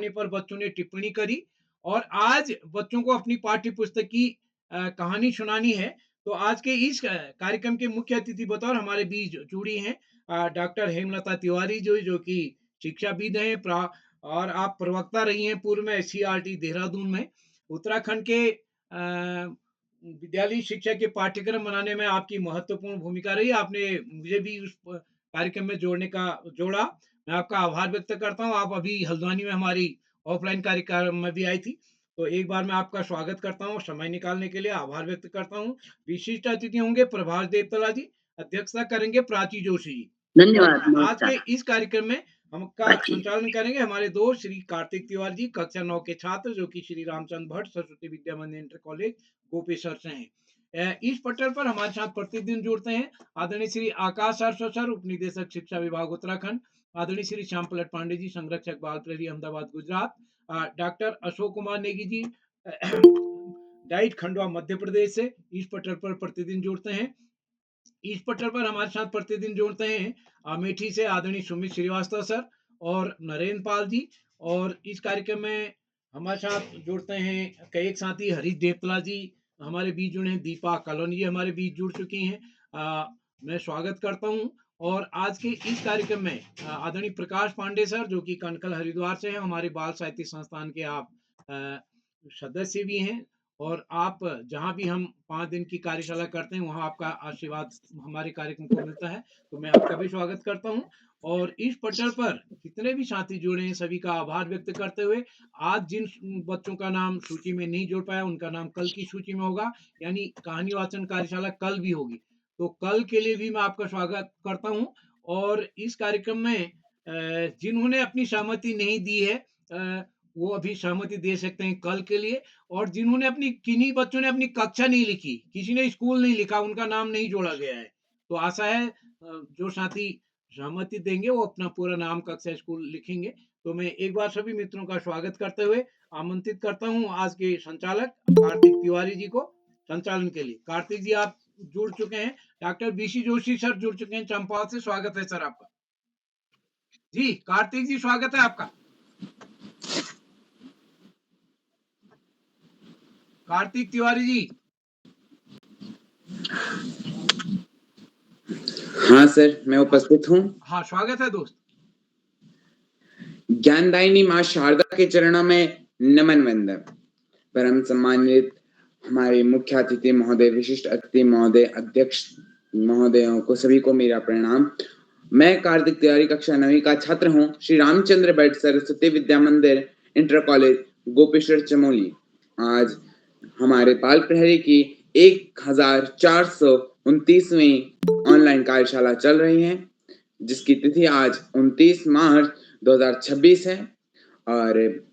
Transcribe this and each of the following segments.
आने पर बच्चों ने टिप्पणी करी और आज बच्चों को अपनी पाठ्य पुस्तक की कहानी सुनानी है। तो आज के इस कार्यक्रम के मुख्य अतिथि बतौर हमारे बीच जुड़ी हैं डॉक्टर हेमलता तिवारी जो कि शिक्षाविद हैं और आप प्रवक्ता रही हैं पूर्व में SCERT देहरादून में। उत्तराखंड के विद्यालय शिक्षा के पाठ्यक्रम बनाने में आपकी महत्वपूर्ण भूमिका रही। आपने मुझे भी उस कार्यक्रम में जोड़ा। मैं आपका आभार व्यक्त करता हूँ। आप अभी हल्द्वानी में हमारी ऑफलाइन कार्यक्रम में भी आई थी। तो एक बार मैं आपका स्वागत करता हूँ, समय निकालने के लिए आभार व्यक्त करता हूँ। विशिष्ट अतिथि होंगे प्रभाष देवतला जी, अध्यक्षता करेंगे प्राची जोशी जी। धन्यवाद। आज के इस कार्यक्रम में हमका संचालन करेंगे हमारे दोस्त श्री कार्तिक तिवारी जी, कक्षा 9 के छात्र जो कि श्री रामचंद्र भट्ट सरस्वती विद्या मंदिर इंटर कॉलेज गोपेश्वर से हैं। इस पटल पर हमारे साथ प्रतिदिन जुड़ते हैं आदरणीय श्री आकाश सर, उप निदेशक शिक्षा विभाग उत्तराखंड, आदरणीय श्री श्याम पलट पांडे जी, संरक्षक बाल प्रहरी अहमदाबाद गुजरात, डॉक्टर अशोक कुमार नेगी जी डाइट खंडवा मध्य प्रदेश से इस पटल पर प्रतिदिन जुड़ते हैं। इस पटल पर हमारे साथ प्रतिदिन जोड़ते हैं अमेठी से आदरणीय सुमित श्रीवास्तव सर और नरेंद्र पाल जी, और इस कार्यक्रम में हमारे साथ जुड़ते हैं कई एक साथी हरीश देवतला जी हमारे बीच जुड़े हैं, दीपा कॉलोनी जी हमारे बीच जुड़ चुकी हैं। मैं स्वागत करता हूं। और आज के इस कार्यक्रम में आदरणीय प्रकाश पांडे सर जो कि कनकल हरिद्वार से हैं, हमारे बाल साहित्य संस्थान के आप सदस्य भी हैं, और आप जहां भी हम 5 दिन की कार्यशाला करते हैं वहां आपका आशीर्वाद हमारे कार्यक्रम को मिलता है। तो मैं आपका भी स्वागत करता हूं। और इस पटल पर जितने भी साथी जुड़े हैं सभी का आभार व्यक्त करते हुए आज जिन बच्चों का नाम सूची में नहीं जुड़ पाया उनका नाम कल की सूची में होगा, यानी कहानी वाचन कार्यशाला कल भी होगी। तो कल के लिए भी मैं आपका स्वागत करता हूं। और इस कार्यक्रम में जिन्होंने अपनी सहमति नहीं दी है वो अभी सहमति दे सकते हैं कल के लिए। और जिन्होंने किन्हीं बच्चों ने अपनी कक्षा नहीं लिखी, किसी ने स्कूल नहीं लिखा, उनका नाम नहीं जोड़ा गया है। तो आशा है जो साथी सहमति देंगे वो अपना पूरा नाम, कक्षा, स्कूल लिखेंगे। तो मैं एक बार सभी मित्रों का स्वागत करते हुए आमंत्रित करता हूं आज के संचालक कार्तिक तिवारी जी को संचालन के लिए। कार्तिक जी आप जुड़ चुके हैं। डॉक्टर BC जोशी सर जुड़ चुके हैं चंपावत से। स्वागत है सर आपका। जी कार्तिक जी स्वागत है आपका। कार्तिक तिवारी जी। हाँ सर, मैं उपस्थित हूँ। हाँ स्वागत है दोस्त। ज्ञानदायिनी माँ शारदा के चरणों में नमन वंदन। परम सम्मानित हमारे मुख्य अतिथि महोदय, विशिष्ट अतिथि महोदय, अध्यक्ष महोदयों को सभी को मेरा प्रणाम। मैं कार्तिक तिवारी कक्षा 9 का छात्र हूँ, श्री रामचंद्र भट्ट सरस्वती विद्या मंदिर इंटर कॉलेज गोपेश्वर चमोली। आज हमारे बाल प्रहरी की 1429वीं ऑनलाइन कार्यशाला चल रही है, जिसकी तिथि आज 29 मार्च 2026 है। और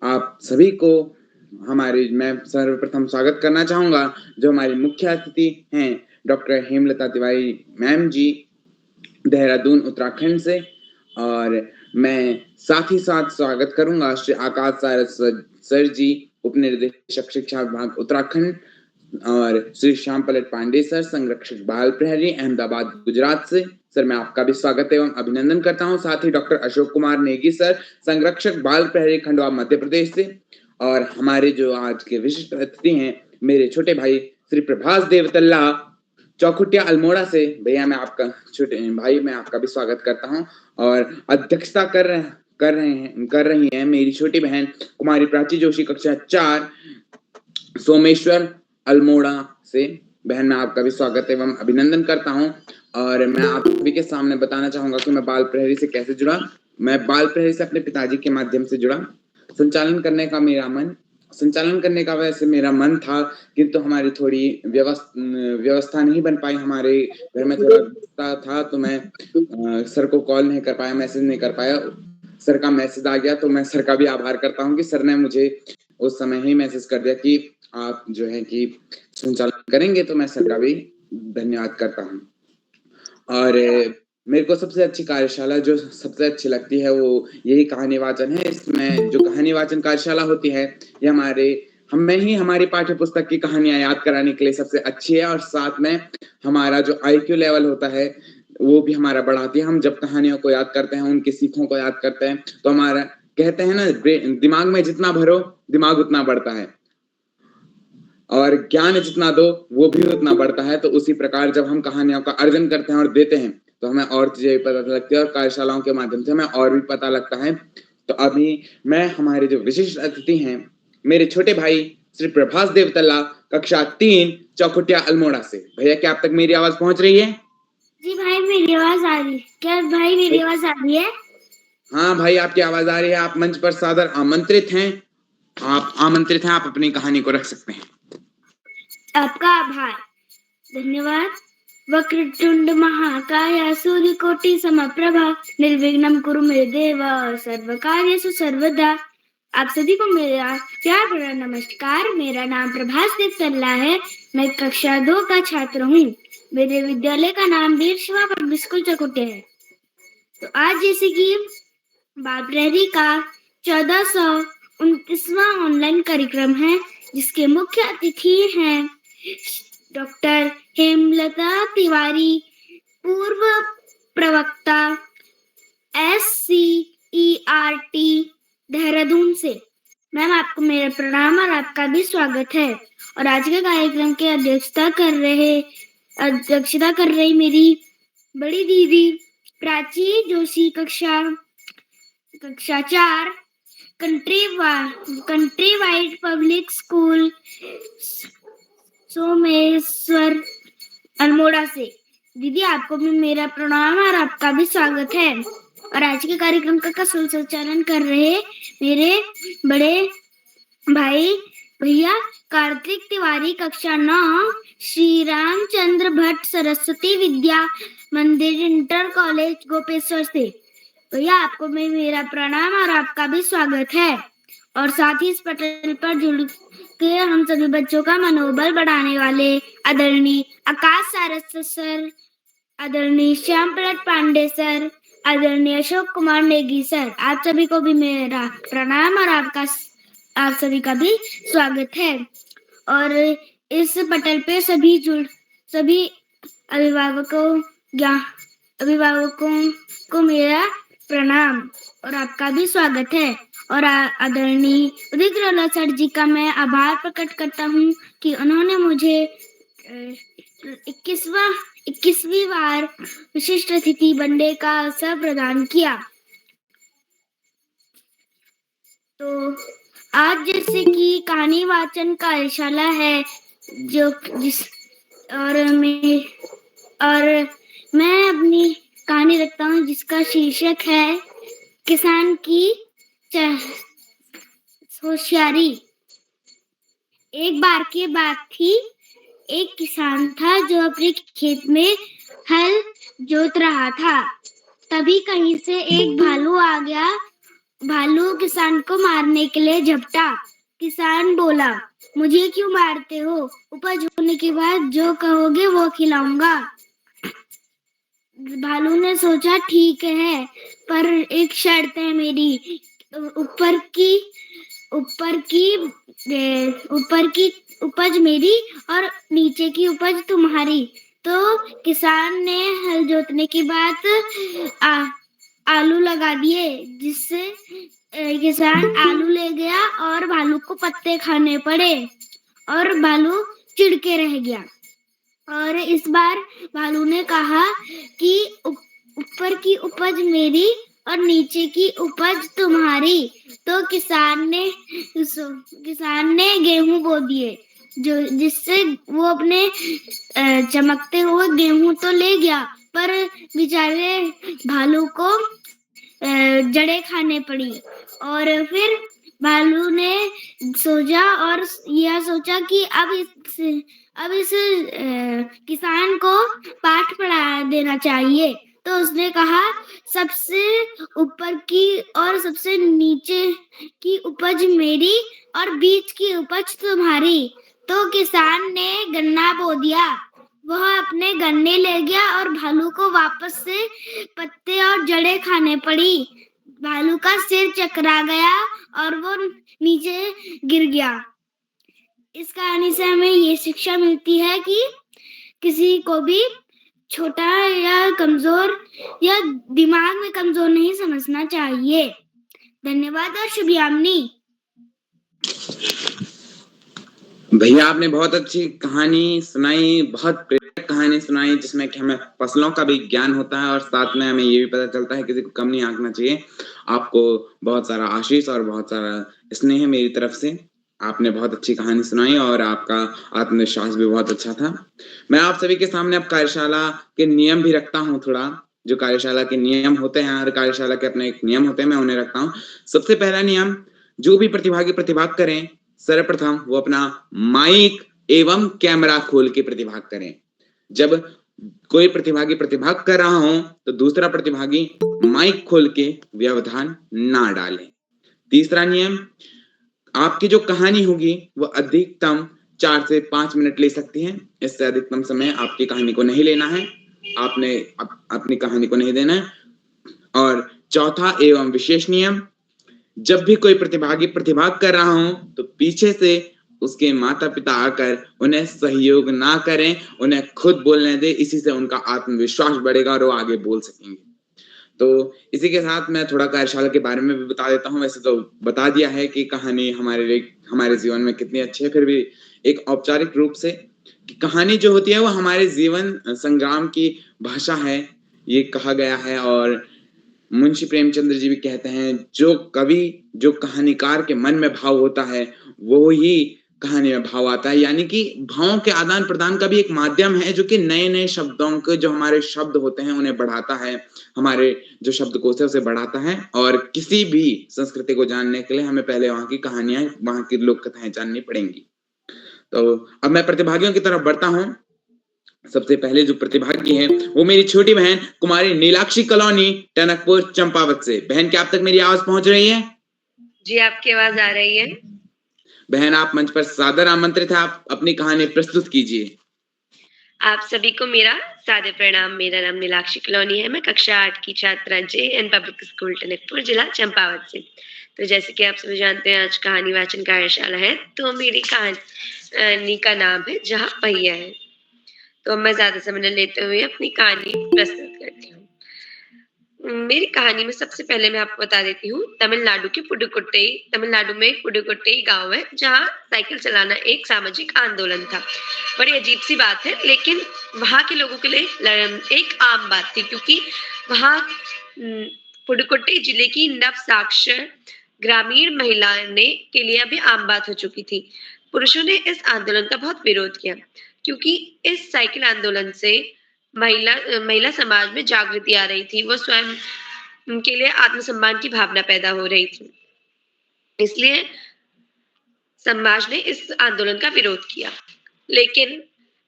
आप सभी को मैं सर्वप्रथम स्वागत करना चाहूंगा जो हमारी मुख्य अतिथि हैं डॉक्टर हेमलता तिवारी मैम जी, देहरादून उत्तराखंड से। और मैं साथ ही साथ स्वागत करूंगा श्री आकाश सारस्वत सर जी, उप निदेशक शिक्षा विभाग उत्तराखंड, और श्री श्याम पलट पांडे सर, संरक्षक बाल प्रहरी अहमदाबाद गुजरात से। सर मैं आपका भी स्वागत एवं अभिनंदन करता हूं। साथ ही डॉक्टर अशोक कुमार नेगी सर, संरक्षक बाल प्रहरी खंडवा मध्य प्रदेश से। और हमारे जो आज के विशिष्ट अतिथि हैं मेरे छोटे भाई श्री प्रभाष देवतला चौखुटिया अल्मोड़ा से। भैया मैं आपका मैं आपका भी स्वागत करता हूं। और अध्यक्षता कर रही हैं मेरी छोटी बहन कुमारी प्राची जोशी, कक्षा 4 सोमेश्वर अल्मोड़ा से। बहन मैं आपका भी स्वागत एवं अभिनंदन करता हूं। और मैं आप सभी के सामने बताना चाहूंगा कि मैं बाल प्रहरी से कैसे जुड़ा। मैं बाल प्रहरी से अपने पिताजी के माध्यम से जुड़ा। संचालन करने का वैसे मेरा मन था, किंतु हमारी थोड़ी व्यवस्था नहीं बन पाई। हमारे घर में थोड़ा गुस्सा था, तो मैं सर को कॉल नहीं कर पाया, मैसेज नहीं कर पाया। सर का मैसेज आ गया, तो मैं सर का भी आभार करता हूँ कि सर ने मुझे उस समय ही मैसेज कर दिया कि आप जो है कि संचालन करेंगे। तो मैं सर का भी धन्यवाद करता हूँ। और मेरे को सबसे अच्छी कार्यशाला जो सबसे अच्छी लगती है वो यही कहानी वाचन है। इसमें जो कहानी वाचन कार्यशाला होती है ये हमारी पाठ्य पुस्तक की कहानियां याद कराने के लिए सबसे अच्छी है। और साथ में हमारा जो IQ लेवल होता है वो भी हमारा बढ़ाती है। हम जब कहानियों को याद करते हैं, उनकी सीखों को याद करते हैं, तो हमारा कहते हैं ना, दिमाग में जितना भरो दिमाग उतना बढ़ता है, और ज्ञान जितना दो वो भी उतना बढ़ता है। तो उसी प्रकार जब हम कहानियों का अर्जन करते हैं और देते हैं तो हमें और चीजें भी पता लगती है और कार्यशालाओं के माध्यम से हमें और भी पता लगता है। तो अभी मैं हमारे जो विशिष्ट अतिथि हैं, मेरे छोटे भाई श्री प्रभास देवतल्ला, कक्षा 3, चौखुटिया अल्मोड़ा से। भैया क्या आप तक मेरी आवाज पहुंच रही है? जी भाई, मेरी आवाज आ रही है क्या? भाई मेरी आवाज आ रही है? हाँ भाई, आपकी आवाज आ रही है। आप मंच पर सादर आमंत्रित हैं। आप अपनी कहानी को रख सकते हैं। आपका आभार, धन्यवाद। वक्रतुंड महाकाय सूर्यकोटि समप्रभा निर्विघ्नं कुरु मे देव सर्वकार्येषु सर्वदा। आप सभी को मेरा प्यार भरा नमस्कार। मेरा नाम प्रभास देवतल्ला है। मैं कक्षा 2 का छात्र हूँ। मेरे विद्यालय का नाम वीर शिवा पब्लिक स्कूल चकुटे है। तो आज जैसे कि लाइब्रेरी का 1429वां ऑनलाइन कार्यक्रम है, जिसके मुख्य अतिथि हैं डॉक्टर हेमलता तिवारी, पूर्व प्रवक्ता SCERT देहरादून से। मैम, आपको मेरा प्रणाम और आपका भी स्वागत है। और आज के कार्यक्रम की अध्यक्षता कर रही मेरी बड़ी दीदी प्राची जोशी, कक्षा 4, country wide public school Someshwar Almora से। दीदी, आपको भी मेरा प्रणाम और आपका भी स्वागत है। और आज के कार्यक्रम का संचालन कर रहे मेरे बड़े भाई भैया कार्तिक तिवारी, कक्षा 9, श्री रामचंद्र भट्ट सरस्वती विद्या मंदिर इंटर कॉलेज गोपेश्वर से। भैया, आपको मेरा प्रणाम और आपका भी स्वागत है। और साथ ही इस पटल पर जुड़ के हम सभी बच्चों का मनोबल बढ़ाने वाले आदरणीय आकाश सारस्वत सर, आदरणीय श्याम प्रसाद पांडे सर, आदरणीय अशोक कुमार नेगी सर, आप सभी को भी मेरा प्रणाम और आप सभी का भी स्वागत है। और इस पटल पे सभी अभिभावकों को मेरा प्रणाम और आपका भी स्वागत है। और आदरणीय उदित रोला सर जी का मैं आभार प्रकट करता हूँ कि उन्होंने मुझे 21वीं बार विशिष्ट अतिथि बनने का अवसर प्रदान किया। तो आज जैसे कि कहानी वाचन कार्यशाला है, और मैं अपनी कहानी रखता हूँ जिसका शीर्षक है किसान की होशियारी। एक बार की बात थी, एक किसान था जो अपने खेत में हल जोत रहा था। तभी कहीं से एक भालू आ गया। भालू किसान को मारने के लिए झपटा। किसान बोला, मुझे क्यों मारते हो? उपज होने के बाद जो कहोगे वो खिलाऊंगा। भालू ने सोचा, ठीक है, पर एक शर्त है मेरी। ऊपर की उपज मेरी और नीचे की उपज तुम्हारी। तो किसान ने हल जोतने के बाद आलू लगा दिए, जिससे किसान आलू ले गया और भालू को पत्ते खाने पड़े और भालू चिढ़ के रह गया। और इस बार भालू ने कहा कि ऊपर की उपज मेरी और नीचे की उपज तुम्हारी। तो किसान ने गेहूं बो दिए, जिससे वो अपने चमकते हुए गेहूं तो ले गया, पर बेचारे भालू को जड़ें खाने पड़ी। और फिर भालू ने सोचा कि अब इस किसान को पाठ पढ़ा देना चाहिए। तो उसने कहा, सबसे ऊपर की और सबसे नीचे की उपज मेरी और बीच की उपज तुम्हारी। तो किसान ने गन्ना बो दिया। वह अपने गन्ने ले गया और भालू को वापस से पत्ते और जड़ें खाने पड़ी। भालू का सिर चकरा गया और वो नीचे गिर गया। इस कहानी से हमें ये शिक्षा मिलती है कि किसी को भी छोटा या कमजोर या दिमाग में कमजोर नहीं समझना चाहिए। धन्यवाद और शुभयामिनी। भैया आपने बहुत अच्छी कहानी सुनाई, बहुत प्रेरक कहानी सुनाई, जिसमें कि हमें फसलों का भी ज्ञान होता है और साथ में हमें ये भी पता चलता है किसी को कम नहीं आंकना चाहिए। आपको बहुत सारा आशीष और बहुत सारा स्नेह मेरी तरफ से। आपने बहुत अच्छी कहानी सुनाई और आपका आत्मविश्वास भी बहुत अच्छा था। मैं आप सभी के सामने अब कार्यशाला के नियम भी रखता हूँ थोड़ा, जो कार्यशाला के नियम होते हैं, हर कार्यशाला के अपने एक नियम होते हैं, मैं उन्हें रखता हूँ। सबसे पहला नियम, जो भी प्रतिभागी प्रतिभाग करें, सर्वप्रथम वो अपना माइक एवं कैमरा खोल के प्रतिभाग करें। जब कोई प्रतिभागी प्रतिभाग कर रहा हो तो दूसरा प्रतिभागी माइक खोल के व्यवधान ना डालें। तीसरा नियम, आपकी जो कहानी होगी वो अधिकतम 4 से 5 मिनट ले सकती है, इससे अधिकतम समय आपकी कहानी को नहीं लेना है, आपने अपनी कहानी को नहीं देना है। और चौथा एवं विशेष नियम, जब भी कोई प्रतिभागी प्रतिभाग कर रहा हो तो पीछे से उसके माता पिता आकर उन्हें सहयोग ना करें, उन्हें खुद बोलने दें, इसी से उनका आत्मविश्वास बढ़ेगा और वो आगे बोल सकेंगे। तो इसी के साथ मैं थोड़ा कार्यशाला के बारे में भी बता देता हूँ। वैसे तो बता दिया है कि कहानी हमारे जीवन में कितनी अच्छी है, फिर भी एक औपचारिक रूप से कि कहानी जो होती है वो हमारे जीवन संग्राम की भाषा है, ये कहा गया है। और मुंशी प्रेमचंद्र जी भी कहते हैं, जो कवि, जो कहानीकार के मन में भाव होता है वो ही कहानी में भाव आता है। यानी कि भावों के आदान प्रदान का भी एक माध्यम है, जो कि नए नए शब्दों के, जो हमारे शब्द होते हैं उन्हें बढ़ाता है, हमारे जो शब्दकोश है उसे बढ़ाता है। और किसी भी संस्कृति को जानने के लिए हमें पहले वहां की कहानियां, वहां की लोक कथाएं जाननी पड़ेंगी। तो अब मैं प्रतिभागियों की तरफ बढ़ता हूँ। सबसे पहले जो प्रतिभागी हैं वो मेरी छोटी बहन कुमारी नीलाक्षी कॉलोनी, टनकपुर, चंपावत से। बहन, क्या आप तक मेरी आवाज पहुंच रही है? जी, आपकी आवाज आ रही है। बहन, आप मंच पर सादर आमंत्रित है, आप अपनी कहानी प्रस्तुत कीजिए। आप सभी को मेरा सादर प्रणाम। मेरा नाम नीलाक्षी कॉलोनी है। मैं कक्षा 8 की छात्रा JN पब्लिक स्कूल टनकपुर, जिला चंपावत से। तो जैसे कि आप सभी जानते हैं, आज कहानी वाचन कार्यशाला है, तो मेरी कहानी का नाम है जहाँ पहिया है। तो मैं ज्यादा समय न लेते हुए अपनी कहानी प्रस्तुत करती हूँ। मेरी कहानी में सबसे पहले मैं आपको बता देती हूँ, तमिलनाडु के पुडुकोट्टई, तमिलनाडु में एक पुडुकोट्टई गांव है, जहाँ साइकिल चलाना एक सामाजिक आंदोलन था। बड़ी अजीब सी बात है, लेकिन वहाँ के लोगों के लिए एक आम बात थी, क्योंकि वहाँ पुडुकोट्टई जिले की नवसाक्षर ग्रामीण महिलाओं ने के लिए अभी आम बात हो चुकी थी। पुरुषों ने इस आंदोलन का बहुत विरोध किया, क्योंकि इस साइकिल आंदोलन से महिला समाज में जागृति आ रही थी। वो स्वयं के लिए आत्मसम्मान की भावना पैदा हो रही थी, इसलिए समाज ने इस आंदोलन का विरोध किया। लेकिन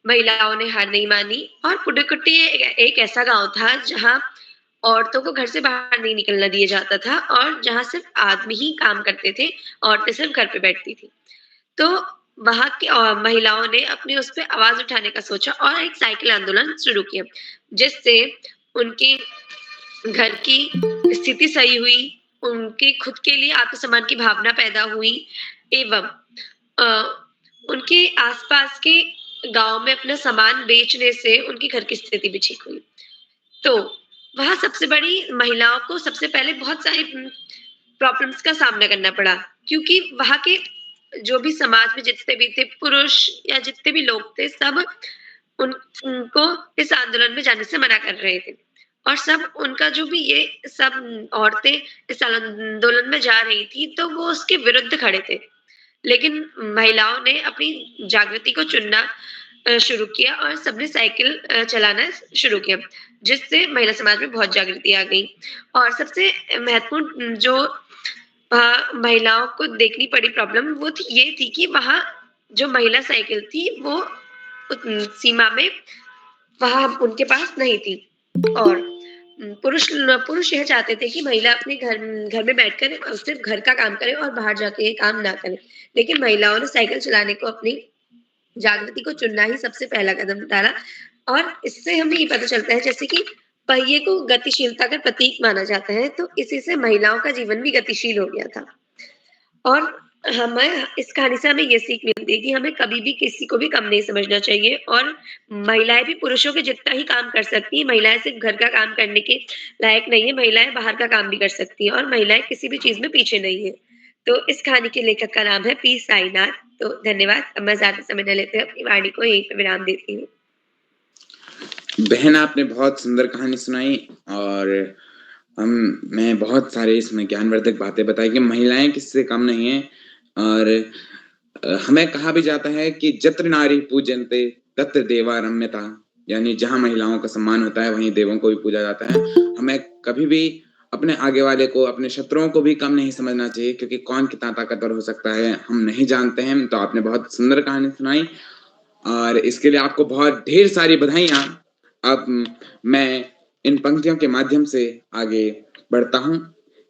महिलाओं ने हार नहीं मानी और पुडुकोट्टई एक ऐसा गांव था जहां औरतों को घर से बाहर नहीं निकलना दिया जाता था और जहां सिर्फ आदमी ही काम करते थे, औरतें सिर्फ घर पे बैठती थी। तो वहाँ की महिलाओं ने अपनी उस पे आवाज उठाने का सोचा और एक साइकिल आंदोलन शुरू किया, जिससे उनके घर की स्थिति सही हुई, उनके खुद के लिए आत्मसम्मान की भावना पैदा हुई एवं उनके आसपास के गांव में अपना सामान बेचने से उनकी घर की स्थिति भी ठीक हुई। तो वहाँ सबसे बड़ी महिलाओं को सबसे पहले बहुत सारी प्रॉब्लम्स का सामना करना पड़ा, क्योंकि वहाँ के जो भी समाज में जितने भी थे पुरुष या जितने भी लोग थे, सब उनको इस आंदोलन में जाने से मना कर रहे थे और सब उनका जो भी ये सब औरतें इस आंदोलन में जा रही थी तो वो उसके विरुद्ध खड़े थे। लेकिन महिलाओं ने अपनी जागृति को चुनना शुरू किया और सबने साइकिल चलाना शुरू किया, जिससे महिला समाज में बहुत जागृति आ गई। और सबसे महत्वपूर्ण जो महिलाओं को देखनी पड़ी प्रॉब्लम वो ये थी कि वहाँ जो महिला साइकिल थी वो सीमा में वहाँ उनके पास नहीं थी। और पुरुष यह चाहते थे कि महिला अपने घर में बैठकर सिर्फ घर का काम करे और बाहर जाके ये काम ना करे। लेकिन महिलाओं ने साइकिल चलाने को अपनी जागृति को चुनना ही सबसे पहला कदम डाला। और इससे हमें ये पता चलता है, जैसे कि पहिए को गतिशीलता का प्रतीक माना जाता है, तो इसी से महिलाओं का जीवन भी गतिशील हो गया था। और हमें इस कहानी से हमें ये सीख मिलती है कि हमें कभी भी किसी को भी कम नहीं समझना चाहिए और महिलाएँ भी पुरुषों के जितना ही काम कर सकती हैं। महिलाएँ सिर्फ़ घर का काम करने के लायक नहीं है, महिलाएँ बाहर का काम भी कर सकती हैं और महिलाएँ किसी भी चीज़ में पीछे नहीं हैं। तो इस कहानी के लेखक का नाम है पी साईनाथ। तो धन्यवाद। अब मैं ज़्यादा समय न लेते हुए अपनी वाणी को यहीं पे विराम देती हूँ। बहन, आपने बहुत सुंदर कहानी सुनाई और मैं बहुत सारे इसमें ज्ञानवर्धक बातें बताई कि महिलाएं किससे कम नहीं है। और हमें कहा भी जाता है कि जत्र नारी पूजन्ते तत्र देवा रम्यता, यानी जहाँ महिलाओं का सम्मान होता है वहीं देवों को भी पूजा जाता है। हमें कभी भी अपने आगे वाले को, अपने शत्रुओं को भी कम नहीं समझना चाहिए, क्योंकि कौन कितना ताकतवर हो सकता है हम नहीं जानते हैं। तो आपने बहुत सुंदर कहानी सुनाई और इसके लिए आपको बहुत ढेर सारी बधाइयाँ। अब मैं इन पंक्तियों के माध्यम से आगे बढ़ता हूँ।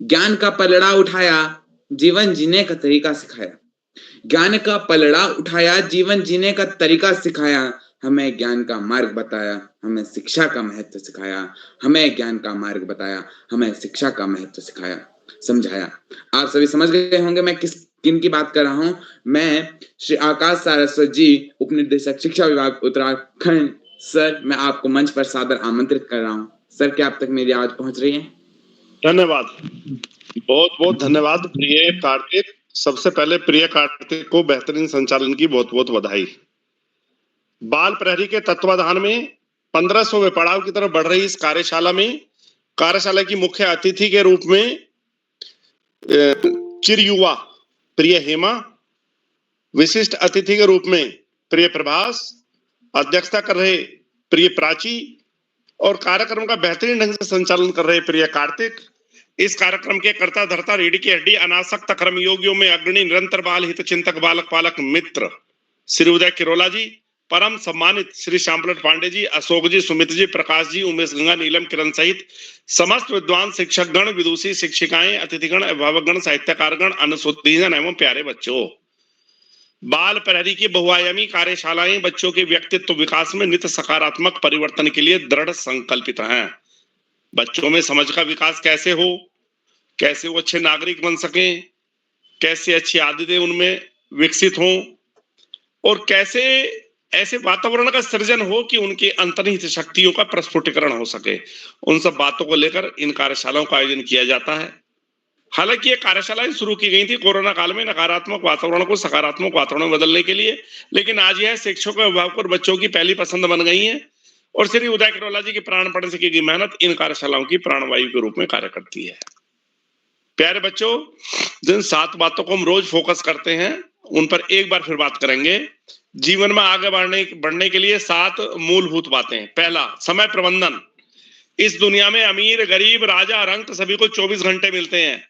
ज्ञान का पलड़ा उठाया, जीवन जीने का तरीका सिखाया। ज्ञान का पलड़ा उठाया, जीवन जीने का तरीका सिखाया। हमें ज्ञान का मार्ग बताया, हमें शिक्षा का महत्व सिखाया। हमें ज्ञान का मार्ग बताया, हमें शिक्षा का महत्व सिखाया, समझाया। आप सभी समझ गए होंगे मैं किन की बात कर रहा हूँ। मैं श्री आकाश सारस्वत जी, उपनिदेशक शिक्षा विभाग उत्तराखंड। सर, मैं आपको मंच पर सादर आमंत्रित कर रहा हूँ। सर, क्या आप तक मेरी आवाज पहुंच रही है? धन्यवाद, बहुत बहुत धन्यवाद प्रिय कार्तिक। सबसे पहले प्रिय कार्तिक को बेहतरीन संचालन की बहुत बहुत बधाई। बाल प्रहरी के तत्वाधान में 1500वें पड़ाव की तरफ बढ़ रही इस कार्यशाला की मुख्य अतिथि के रूप में चिर युवा प्रिय हेमा, विशिष्ट अतिथि के रूप में प्रिय प्रभास, अध्यक्षता कर रहे प्रिय प्राची और कार्यक्रम का बेहतरीन ढंग से संचालन कर रहे प्रिय कार्तिक। इस कार्यक्रम के कर्ता धर्ता, रीढ़ की हड्डी, अनासक्त कर्मयोगियों में अग्रणी, निरंतर बाल हित चिंतक, बालक पालक मित्र श्री उदय किरोला जी, परम सम्मानित श्री श्यामलट पांडे जी, अशोक जी, सुमित जी, प्रकाश जी, उमेश गंगा, नीलम किरण सहित समस्त विद्वान शिक्षक गण, विदुषी, शिक्षिकाएं, अतिथिगण, अभिभावक गण, साहित्यकार गण, अनुसूचित एवं प्यारे बच्चों। बाल प्रहरी की बहुआयामी कार्यशालाएं बच्चों के व्यक्तित्व विकास में नित्य सकारात्मक परिवर्तन के लिए दृढ़ संकल्पित हैं। बच्चों में समझ का विकास कैसे हो, कैसे वो अच्छे नागरिक बन सकें, कैसे अच्छी आदतें उनमें विकसित हों और कैसे ऐसे वातावरण का सृजन हो कि उनके अंतर्निहित शक्तियों का प्रस्फुटीकरण हो सके, उन सब बातों को लेकर इन कार्यशालाओं का आयोजन किया जाता है। हालांकि ये कार्यशालाएं शुरू की गई थी कोरोना काल में नकारात्मक वातावरण को सकारात्मक वातावरण में बदलने के लिए, लेकिन आज यह शिक्षकों, अभिभावकों और बच्चों की पहली पसंद बन गई है और श्री उदय किरोला जी की प्राणपण से की गई मेहनत इन कार्यशालाओं की प्राणवायु के रूप में कार्य करती है। प्यारे बच्चों, जिन 7 बातों को हम रोज फोकस करते हैं उन पर एक बार फिर बात करेंगे। जीवन में आगे बढ़ने के लिए 7 मूलभूत बातें। पहला, समय प्रबंधन। इस दुनिया में अमीर, गरीब, राजा, रंक सभी को 24 घंटे मिलते हैं।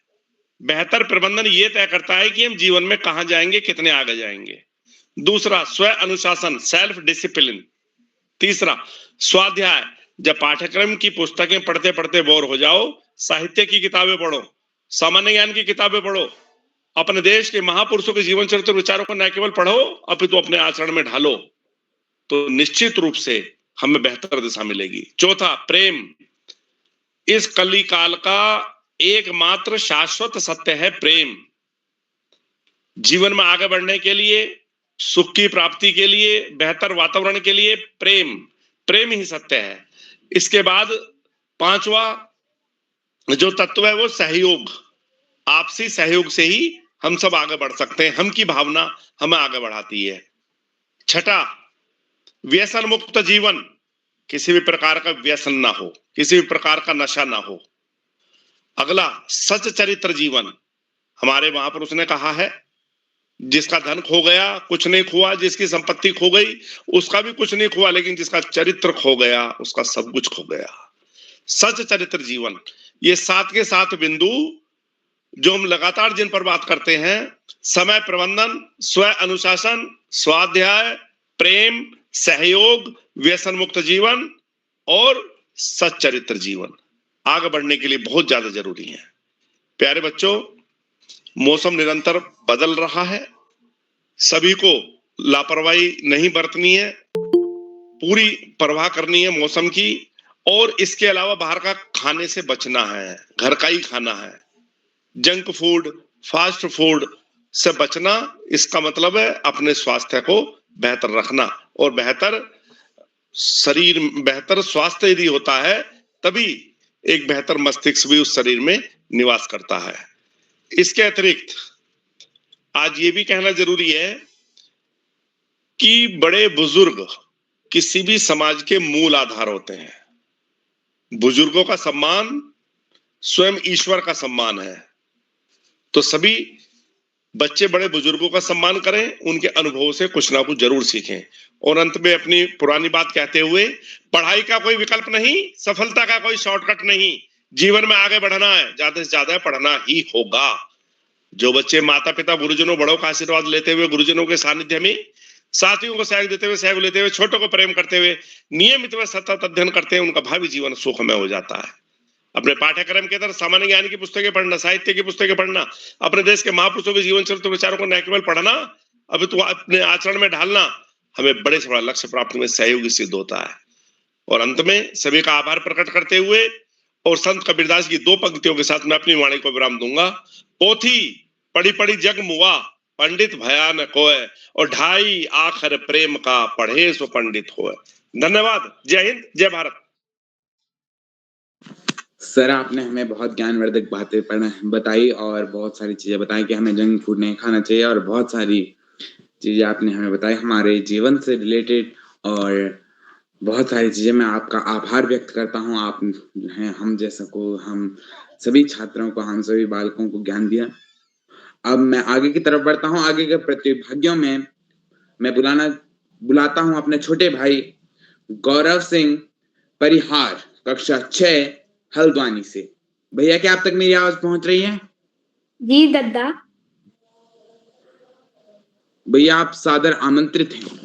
बेहतर प्रबंधन ये तय करता है कि हम जीवन में कहां जाएंगे, कितने आगे जाएंगे। दूसरा, स्व अनुशासन, सेल्फ डिसिप्लिन। तीसरा, स्वाध्याय। जब पाठ्यक्रम की पुस्तकें पढ़ते पढ़ते बोर हो जाओ, साहित्य की किताबें पढ़ो, सामान्य ज्ञान की किताबें पढ़ो, अपने देश के महापुरुषों के जीवन चरित्र विचारों को न केवल पढ़ो अपितु अपने आचरण में ढालो, तो निश्चित रूप से हमें बेहतर दिशा मिलेगी। चौथा, प्रेम। इस कली काल का एकमात्र शाश्वत सत्य है प्रेम। जीवन में आगे बढ़ने के लिए, सुख की प्राप्ति के लिए, बेहतर वातावरण के लिए प्रेम ही सत्य है। इसके बाद 5वां जो तत्व है वो सहयोग। आपसी सहयोग से ही हम सब आगे बढ़ सकते हैं। हम की भावना हमें आगे बढ़ाती है। छठा, व्यसन मुक्त जीवन। किसी भी प्रकार का व्यसन ना हो, किसी भी प्रकार का नशा ना हो। अगला, सच चरित्र जीवन। हमारे महापुरुष ने कहा है, जिसका धन खो गया कुछ नहीं खोआ, जिसकी संपत्ति खो गई उसका भी कुछ नहीं खोआ, लेकिन जिसका चरित्र खो गया उसका सब कुछ खो गया। सच चरित्र जीवन। ये 7 के 7 बिंदु जो हम लगातार जिन पर बात करते हैं, समय प्रबंधन, स्व अनुशासन, स्वाध्याय, प्रेम, सहयोग, व्यसन मुक्त जीवन और सच चरित्र जीवन आगे बढ़ने के लिए बहुत ज्यादा जरूरी है। प्यारे बच्चों, मौसम निरंतर बदल रहा है, सभी को लापरवाही नहीं बरतनी है, पूरी परवाह करनी है मौसम की। और इसके अलावा बाहर का खाने से बचना है, घर का ही खाना है। जंक फूड, फास्ट फूड से बचना, इसका मतलब है अपने स्वास्थ्य को बेहतर रखना। और बेहतर स्वास्थ्य यदि होता है तभी एक बेहतर मस्तिष्क भी उस शरीर में निवास करता है। इसके अतिरिक्त आज ये भी कहना जरूरी है कि बड़े बुजुर्ग किसी भी समाज के मूल आधार होते हैं। बुजुर्गों का सम्मान स्वयं ईश्वर का सम्मान है। तो सभी बच्चे बड़े बुजुर्गों का सम्मान करें, उनके अनुभव से कुछ ना कुछ जरूर सीखें। और अंत में अपनी पुरानी बात कहते हुए, पढ़ाई का कोई विकल्प नहीं, सफलता का कोई शॉर्टकट नहीं। जीवन में आगे बढ़ना है, ज्यादा से ज्यादा पढ़ना ही होगा। जो बच्चे माता पिता गुरुजनों बड़ों का आशीर्वाद लेते हुए, गुरुजनों के सानिध्य में साथियों को सहयोग देते हुए, सहयोग लेते हुए, छोटों को प्रेम करते हुए नियमित व सतत अध्ययन करते हैं, उनका भावी जीवन सुखमय हो जाता है। अपने पाठ्यक्रम के तरह सामान्य ज्ञान की पुस्तकें पढ़ना, साहित्य की पुस्तकें पढ़ना, अपने देश के महापुरुषों के जीवन चरित्र विचारों को न केवल पढ़ना, अभी तो अपने आचरण में ढालना हमें बड़े से बड़ा लक्ष्य प्राप्ति में सहयोगी सिद्ध होता है। और अंत में सभी का आभार प्रकट करते हुए और संत कबीरदास की 2 पंक्तियों के साथ मैं अपनी वाणी को विराम दूंगा। पोथी पढ़ी पढ़ी जग मुआ, पंडित भया न कोय, और ढाई आखर प्रेम का पढ़े सो पंडित होय। धन्यवाद। जय हिंद, जय भारत। सर, आपने हमें बहुत ज्ञानवर्धक बातें बताई और बहुत सारी चीजें बताई कि हमें जंक फूड नहीं खाना चाहिए, और बहुत सारी चीजें आपने हमें बताई हमारे जीवन से रिलेटेड, और बहुत सारी चीजें। मैं आपका आभार व्यक्त करता हूँ। आप हैं हम जैसा को, हम सभी छात्रों को, हम सभी बालकों को ज्ञान दिया। अब मैं आगे की तरफ बढ़ता हूँ। आगे के प्रतिभागियों में मैं बुलाता हूँ अपने छोटे भाई गौरव सिंह परिहार, कक्षा 6 हल्द्वानी से। भैया, क्या आप तक मेरी आवाज पहुंच रही है? जी दद्दा। भैया, आप सादर आमंत्रित हैं।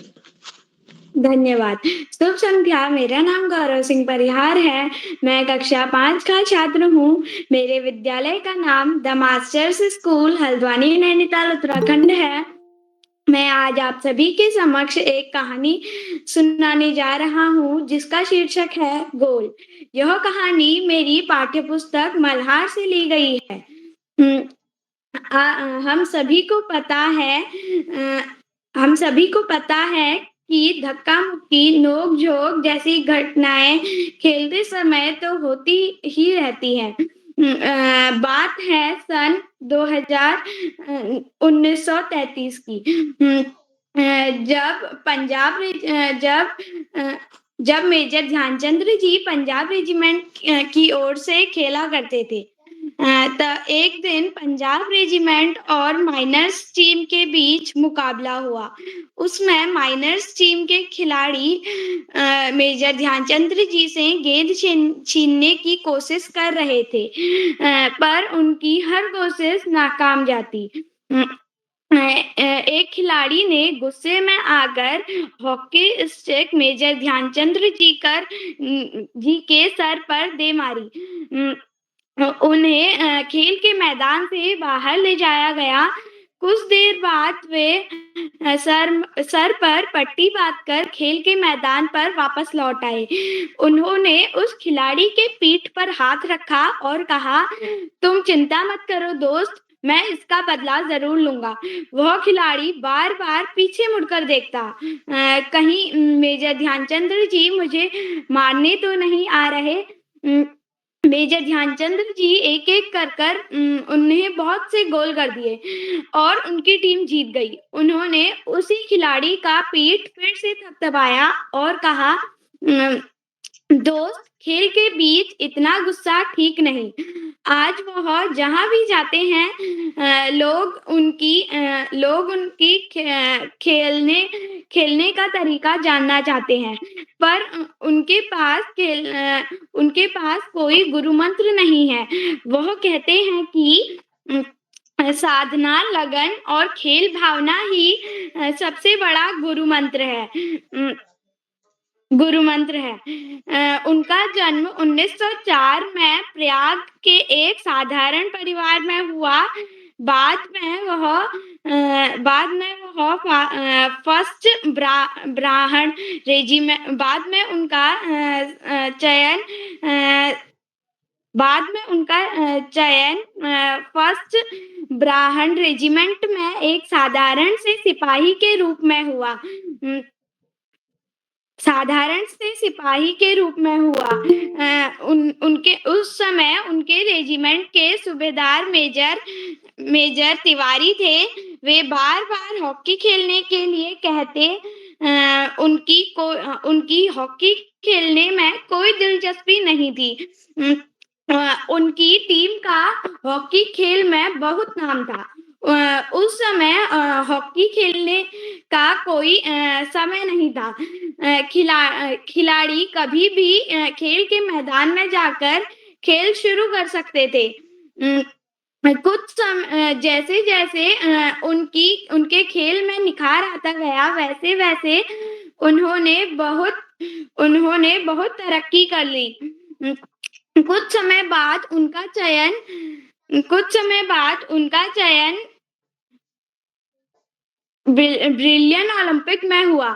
धन्यवाद। शुभ संध्या। मेरा नाम गौरव सिंह परिहार है। मैं कक्षा 5 का छात्र हूँ। मेरे विद्यालय का नाम the masters school Haldwani Nainital Uttarakhand है। मैं आज आप सभी के समक्ष एक कहानी सुनाने जा रहा हूँ जिसका शीर्षक है गोल। यह कहानी मेरी पाठ्यपुस्तक मल्हार से ली गई है। हम सभी को पता है कि धक्का मुक्की, नोक झोंक जैसी घटनाएं खेलते समय तो होती ही रहती हैं। बात है सन 1933 की, जब मेजर ध्यानचंद जी पंजाब रेजिमेंट की ओर से खेला करते थे। एक दिन पंजाब रेजिमेंट और माइनर्स टीम के बीच मुकाबला हुआ। उसमें माइनर्स टीम के खिलाड़ी मेजर ध्यानचंद जी से गेंद छीनने की कोशिश कर रहे थे, पर उनकी हर कोशिश नाकाम जाती। एक खिलाड़ी ने गुस्से में आकर हॉकी स्टिक मेजर ध्यानचंद जी के सर पर दे मारी। उन्हें खेल के मैदान से बाहर ले जाया गया। कुछ देर बाद वे सर पर पट्टी बांधकर खेल के मैदान पर वापस लौट आए। उन्होंने उस खिलाड़ी के पीठ पर हाथ रखा और कहा, तुम चिंता मत करो दोस्त, मैं इसका बदला जरूर लूंगा। वह खिलाड़ी बार बार पीछे मुड़कर देखता, कहीं मेजर ध्यानचंद जी मुझे मारने तो नहीं आ रहे। मेजर ध्यानचंद जी एक एक कर उन्हें बहुत से गोल कर दिए और उनकी टीम जीत गई। उन्होंने उसी खिलाड़ी का पीठ फिर से थपथपाया और कहा, दोस्त, खेल के बीच इतना गुस्सा ठीक नहीं। आज वह जहां भी जाते हैं लोग उनकी खेलने का तरीका जानना चाहते हैं, पर उनके पास कोई गुरु मंत्र नहीं है। वह कहते हैं कि साधना, लगन और खेल भावना ही सबसे बड़ा गुरु मंत्र है। उनका जन्म 1904 में प्रयाग के एक साधारण परिवार में हुआ। बाद में वह फर्स्ट ब्राह्मण रेजिमेंट, बाद में उनका चयन बाद में उनका चयन फर्स्ट ब्राह्मण रेजिमेंट में एक साधारण से सिपाही के रूप में हुआ। साधारण से सिपाही के रूप में हुआ। उनके उस समय उनके रेजिमेंट के सूबेदार मेजर तिवारी थे। वे बार-बार हॉकी खेलने के लिए कहते। उनकी हॉकी खेलने में कोई दिलचस्पी नहीं थी। उनकी टीम का हॉकी खेल में बहुत नाम था। उस समय हॉकी खेलने का कोई समय नहीं था। खिलाड़ी कभी भी खेल के मैदान में जाकर खेल शुरू कर सकते थे। जैसे जैसे उनके खेल में निखार आता गया, वैसे वैसे उन्होंने बहुत तरक्की कर ली। कुछ समय बाद उनका चयन ब्रिलियन ओलंपिक में हुआ।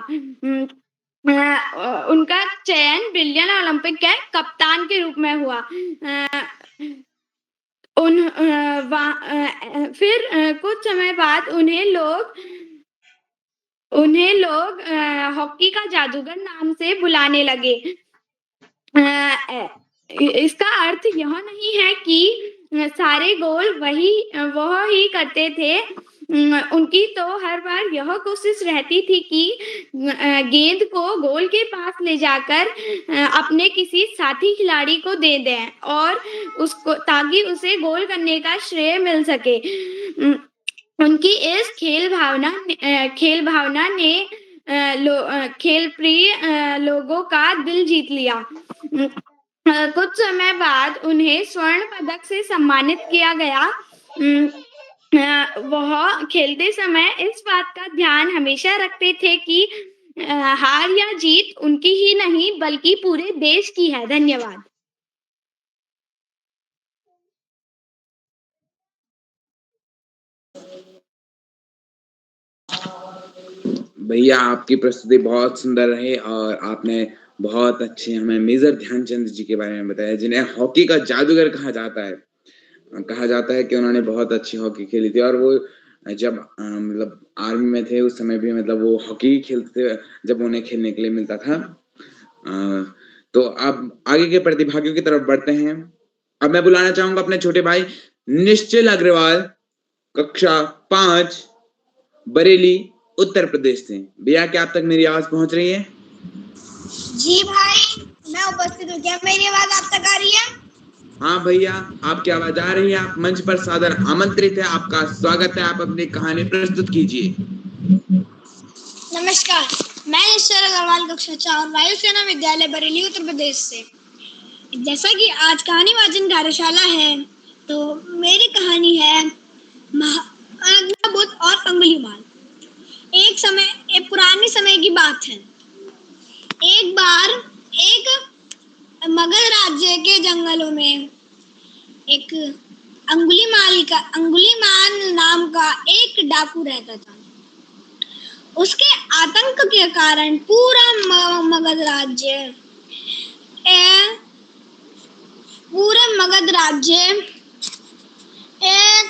उनका चयन ब्रिलियन ओलंपिक के कप्तान के रूप में हुआ। फिर कुछ समय बाद उन्हें लोग हॉकी का जादूगर नाम से बुलाने लगे। इसका अर्थ यह नहीं है कि सारे गोल वह ही करते थे। उनकी तो हर बार यह कोशिश रहती थी कि गेंद को गोल के पास ले जाकर अपने किसी साथी खिलाड़ी को दे दें और उसको, ताकि उसे गोल करने का श्रेय मिल सके। उनकी इस खेल भावना ने खेल प्रिय लोगों का दिल जीत लिया। कुछ समय बाद उन्हें स्वर्ण पदक से सम्मानित किया गया। वह खेलते समय इस बात का ध्यान हमेशा रखते थे कि हार या जीत उनकी ही नहीं बल्कि पूरे देश की है। धन्यवाद। भैया आपकी प्रस्तुति बहुत सुंदर रही और आपने बहुत अच्छे हमें मेजर ध्यानचंद जी के बारे में बताया, जिन्हें हॉकी का जादूगर कहा जाता है। कहा जाता है कि उन्होंने बहुत अच्छी हॉकी खेली थी और वो जब मतलब आर्मी में थे उस समय भी मतलब वो हॉकी खेलते थे जब उन्हें खेलने के लिए मिलता था। तो अब आगे के प्रतिभागियों की तरफ बढ़ते हैं। अब मैं बुलाना चाहूंगा अपने छोटे भाई निश्चल अग्रवाल, कक्षा 5, बरेली, उत्तर प्रदेश से। भैया क्या आप तक मेरी आवाज पहुंच रही है? जी भाई, मैं उपस्थित हूँ। क्या मेरी आवाज आप तक आ रही है? हाँ भैया, आपकी आवाज आ रही है। आप मंच पर सादर आमंत्रित है। आपका स्वागत है। आप अपनी कहानी प्रस्तुत कीजिए। नमस्कार, मैं निश्चल अग्रवाल, कक्षा 4, वायुसेना विद्यालय बरेली, उत्तर प्रदेश से। जैसा कि आज कहानी वाचन कार्यशाला है, तो मेरी कहानी है महात्मा बुद्ध और अंगुलीमाल। एक पुराने समय की बात है। एक बार एक मगध राज्य के जंगलों में एक अंगुलीमाल नाम का एक डाकू रहता था। उसके आतंक के कारण पूरा मगध राज्य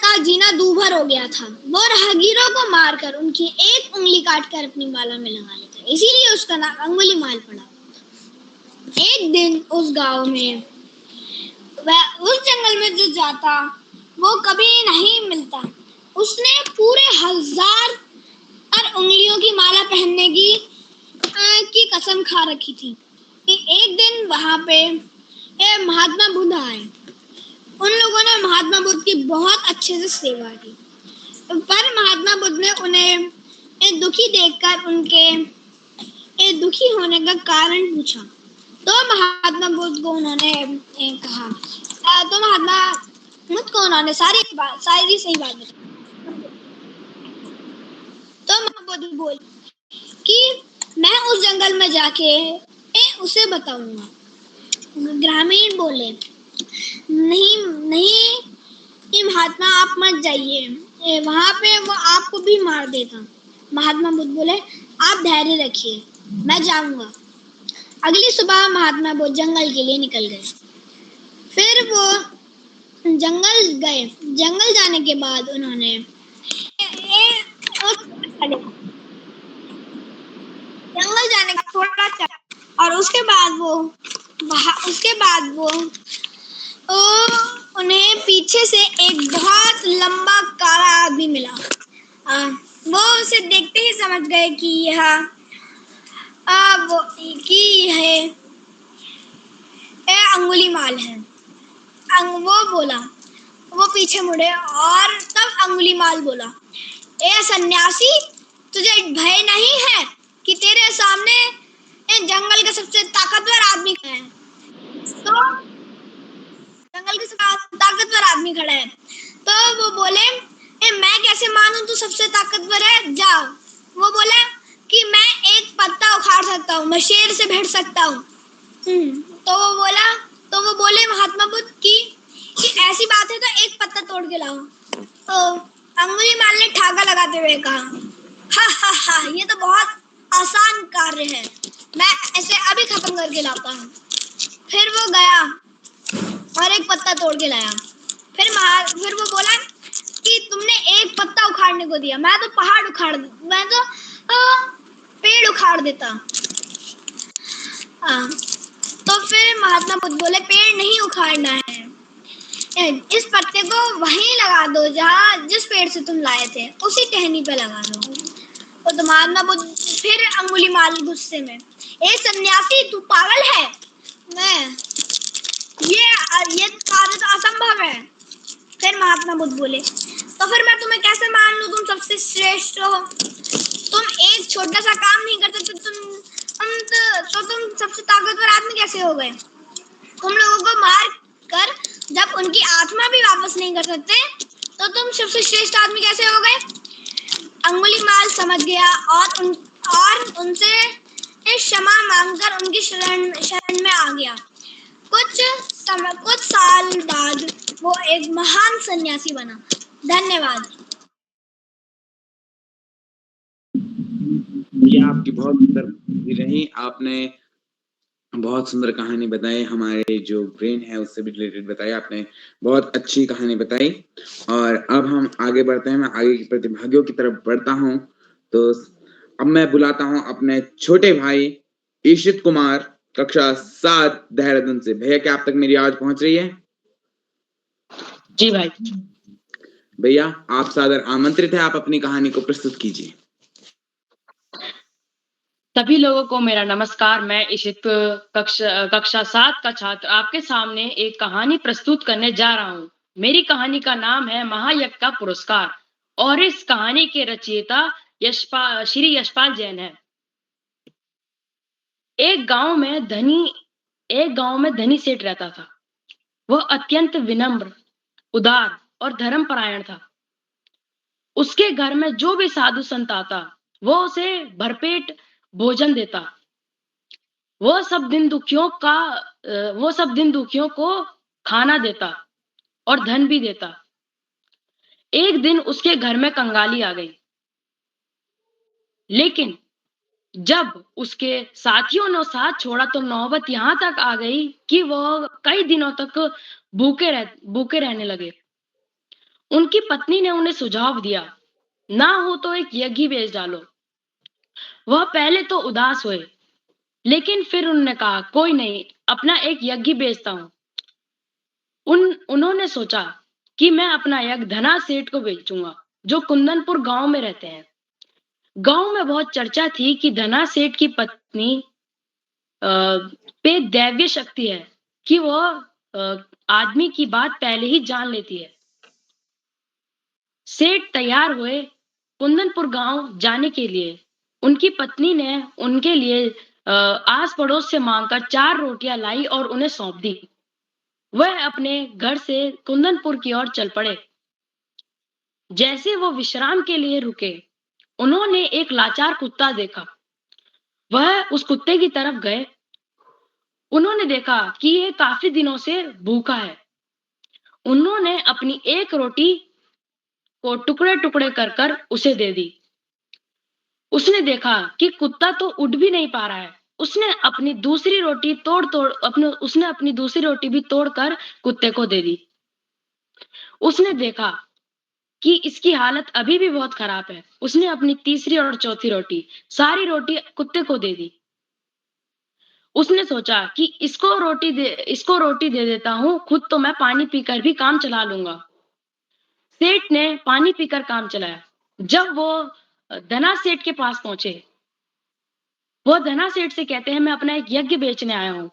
का जीना दूभर हो गया था। वो राहगीरों को मारकर उनकी एक उंगली काटकर अपनी माला में लगा लेता, इसीलिए उसका नाम अंगुलीमाल पड़ा। एक दिन उस गांव में उस जंगल में जो जाता वो कभी नहीं मिलता। उसने पूरे 1000 उंगलियों की माला पहनने की कसम खा रखी थी कि एक दिन वहां पे महात्मा बुद्ध आए। उन लोगों ने महात्मा बुद्ध की बहुत अच्छे से सेवा की, पर महात्मा बुद्ध ने उन्हें दुखी देखकर उनके दुखी होने का कारण पूछा। तो महात्मा बुद्ध को उन्होंने कहा, तो महात्मा बुद्ध को उन्होंने सारी सही बात बताई। तो महात्मा बुद्ध बोले कि मैं उस जंगल में जाके उसे बताऊंगा। ग्रामीण बोले, नहीं महात्मा आप मत जाइए, वहां पे वो आपको भी मार देता। महात्मा बुद्ध बोले, आप धैर्य रखिए, मैं जाऊंगा। अगली सुबह महात्मा बुद्ध जंगल के लिए निकल गए। फिर वो जंगल गए। जंगल जाने के बाद उन्होंने जंगल जाने का थोड़ा चला और उसके बाद वो उन्हें पीछे से एक बहुत लंबा काला आदमी मिला। वो उसे देखते ही समझ गए कि यह अंगुलीमाल है। वो पीछे मुड़े और तब अंगुलीमाल बोला, ए सन्यासी, तुझे भय नहीं है कि तेरे सामने जंगल का सबसे ताकतवर आदमी खड़ा है? तो जंगल के सबसे ताकतवर आदमी खड़ा है। तो वो बोले, मैं कैसे मानूं तू सबसे ताकतवर है? जाओ। वो बोला कि मैं एक पत्ता उखाड़ सकता हूँ, मैं शेर से भिड़ सकता हूँ। तो वो बोले महात्मा बुद्ध कि ऐसी बात है तो एक पत्ता तोड़ के लाओ। तो अंगुलीमाल ने ठागा लगाते हुए कहा, हा, ये तो बहुत आसान कार्य है, मैं इसे अभी खत्म करके लाता हूँ। फिर वो गया और एक पत्ता तोड़ के लाया। फिर वो बोला कि तुमने एक पत्ता उखाड़ने को दिया, मैं तो पेड़ उखाड़ देता। तो फिर महात्मा बुद्ध बोले, पेड़ नहीं उखाड़ना है, इस पत्ते को वहीं लगा दो जिस पेड़ से तुम लाए थे, उसी टहनी पे लगा दो। तो महात्मा बुद्ध फिर अंगुलीमाल गुस्से में, ए सन्यासी, तू पागल है? ये कार्य तो असंभव है। फिर महात्मा बुद्ध बोले, तो फिर मैं तुम्हें कैसे मान लूं तुम सबसे श्रेष्ठ हो? तुम एक छोटा सा काम नहीं करते तो तुम सबसे ताकतवर आदमी कैसे हो गए? तुम लोगों को मार कर जब उनकी आत्मा भी वापस नहीं कर सकते तो तुम सबसे श्रेष्ठ आदमी कैसे हो गए? अंगुलीमाल समझ गया और उनसे क्षमा मांगकर उनकी शरण में आ गया। कुछ साल बाद वो एक महान सन्यासी बना। धन्यवाद। ये आपकी बहुत सुंदर रही। आपने बहुत सुंदर कहानी बताई, हमारे जो ब्रेन है उससे भी रिलेटेड बताई। आपने बहुत अच्छी कहानी बताई। और अब हम आगे बढ़ते हैं। मैं आगे के प्रतिभागियों की तरफ बढ़ता हूँ। तो अब मैं बुलाता हूँ अपने छोटे भाई ईशित कुमार, कक्षा 7 देहरादून से। भैया, क्या आप तक मेरी आवाज पहुंच रही है? जी भाई। भैया, आप सादर आमंत्रित है, आप अपनी कहानी को प्रस्तुत कीजिए। सभी लोगों को मेरा नमस्कार। मैं ईशित कक्षा 7 का छात्र आपके सामने एक कहानी प्रस्तुत करने जा रहा हूँ। मेरी कहानी का नाम है महायज्ञ का पुरस्कार और इस कहानी के रचयिता श्री यशपाल जैन है। एक गांव में धनी सेठ रहता था। वह अत्यंत विनम्र, उदार और धर्मपरायण था। उसके घर में जो भी साधु संत आता, वो उसे भरपेट भोजन देता। वो सब दिन दुखियों को खाना देता और धन भी देता। एक दिन उसके घर में कंगाली आ गई, लेकिन जब उसके साथियों ने साथ छोड़ा तो नौबत यहां तक आ गई कि वह कई दिनों तक भूखे रहने लगे। उनकी पत्नी ने उन्हें सुझाव दिया, ना हो तो एक यज्ञ बेच डालो। वह पहले तो उदास हुए, लेकिन फिर उन्होंने कहा, कोई नहीं, अपना एक यज्ञ बेचता हूं। उन्होंने सोचा कि मैं अपना यज्ञ धना सेठ को बेचूंगा, जो कुंदनपुर गांव में रहते हैं। गांव में बहुत चर्चा थी कि धना सेठ की पत्नी पे दैवीय शक्ति है कि वह आदमी की बात पहले ही जान लेती है। सेठ तैयार हुए कुंदनपुर गांव जाने के लिए। उनकी पत्नी ने उनके लिए आस पड़ोस से मांगकर 4 रोटियां लाई और उन्हें सौंप दी। वह अपने घर से कुंदनपुर की ओर चल पड़े। जैसे वो विश्राम के लिए रुके, उन्होंने एक लाचार कुत्ता देखा। वह उस कुत्ते की तरफ गए। उन्होंने देखा कि यह काफी दिनों से भूखा है। उन्होंने अपनी एक रोटी को टुकड़े टुकड़े कर उसे दे दी। उसने देखा कि कुत्ता तो उठ भी नहीं पा रहा है। उसने अपनी दूसरी रोटी भी तोड़कर कुत्ते को दे दी। उसने देखा कि इसकी हालत अभी भी बहुत खराब है। उसने अपनी तीसरी और चौथी रोटी, सारी रोटी कुत्ते को दे दी। उसने सोचा कि इसको रोटी दे देता हूँ, खुद तो मैं पानी पीकर भी काम चला लूँगा। सेठ ने पानी पीकर काम चलाया। जब वो धना सेठ के पास पहुँचे, वो धना सेठ से कहते हैं, मैं अपना एक यज्ञ बेचने आया हूँ।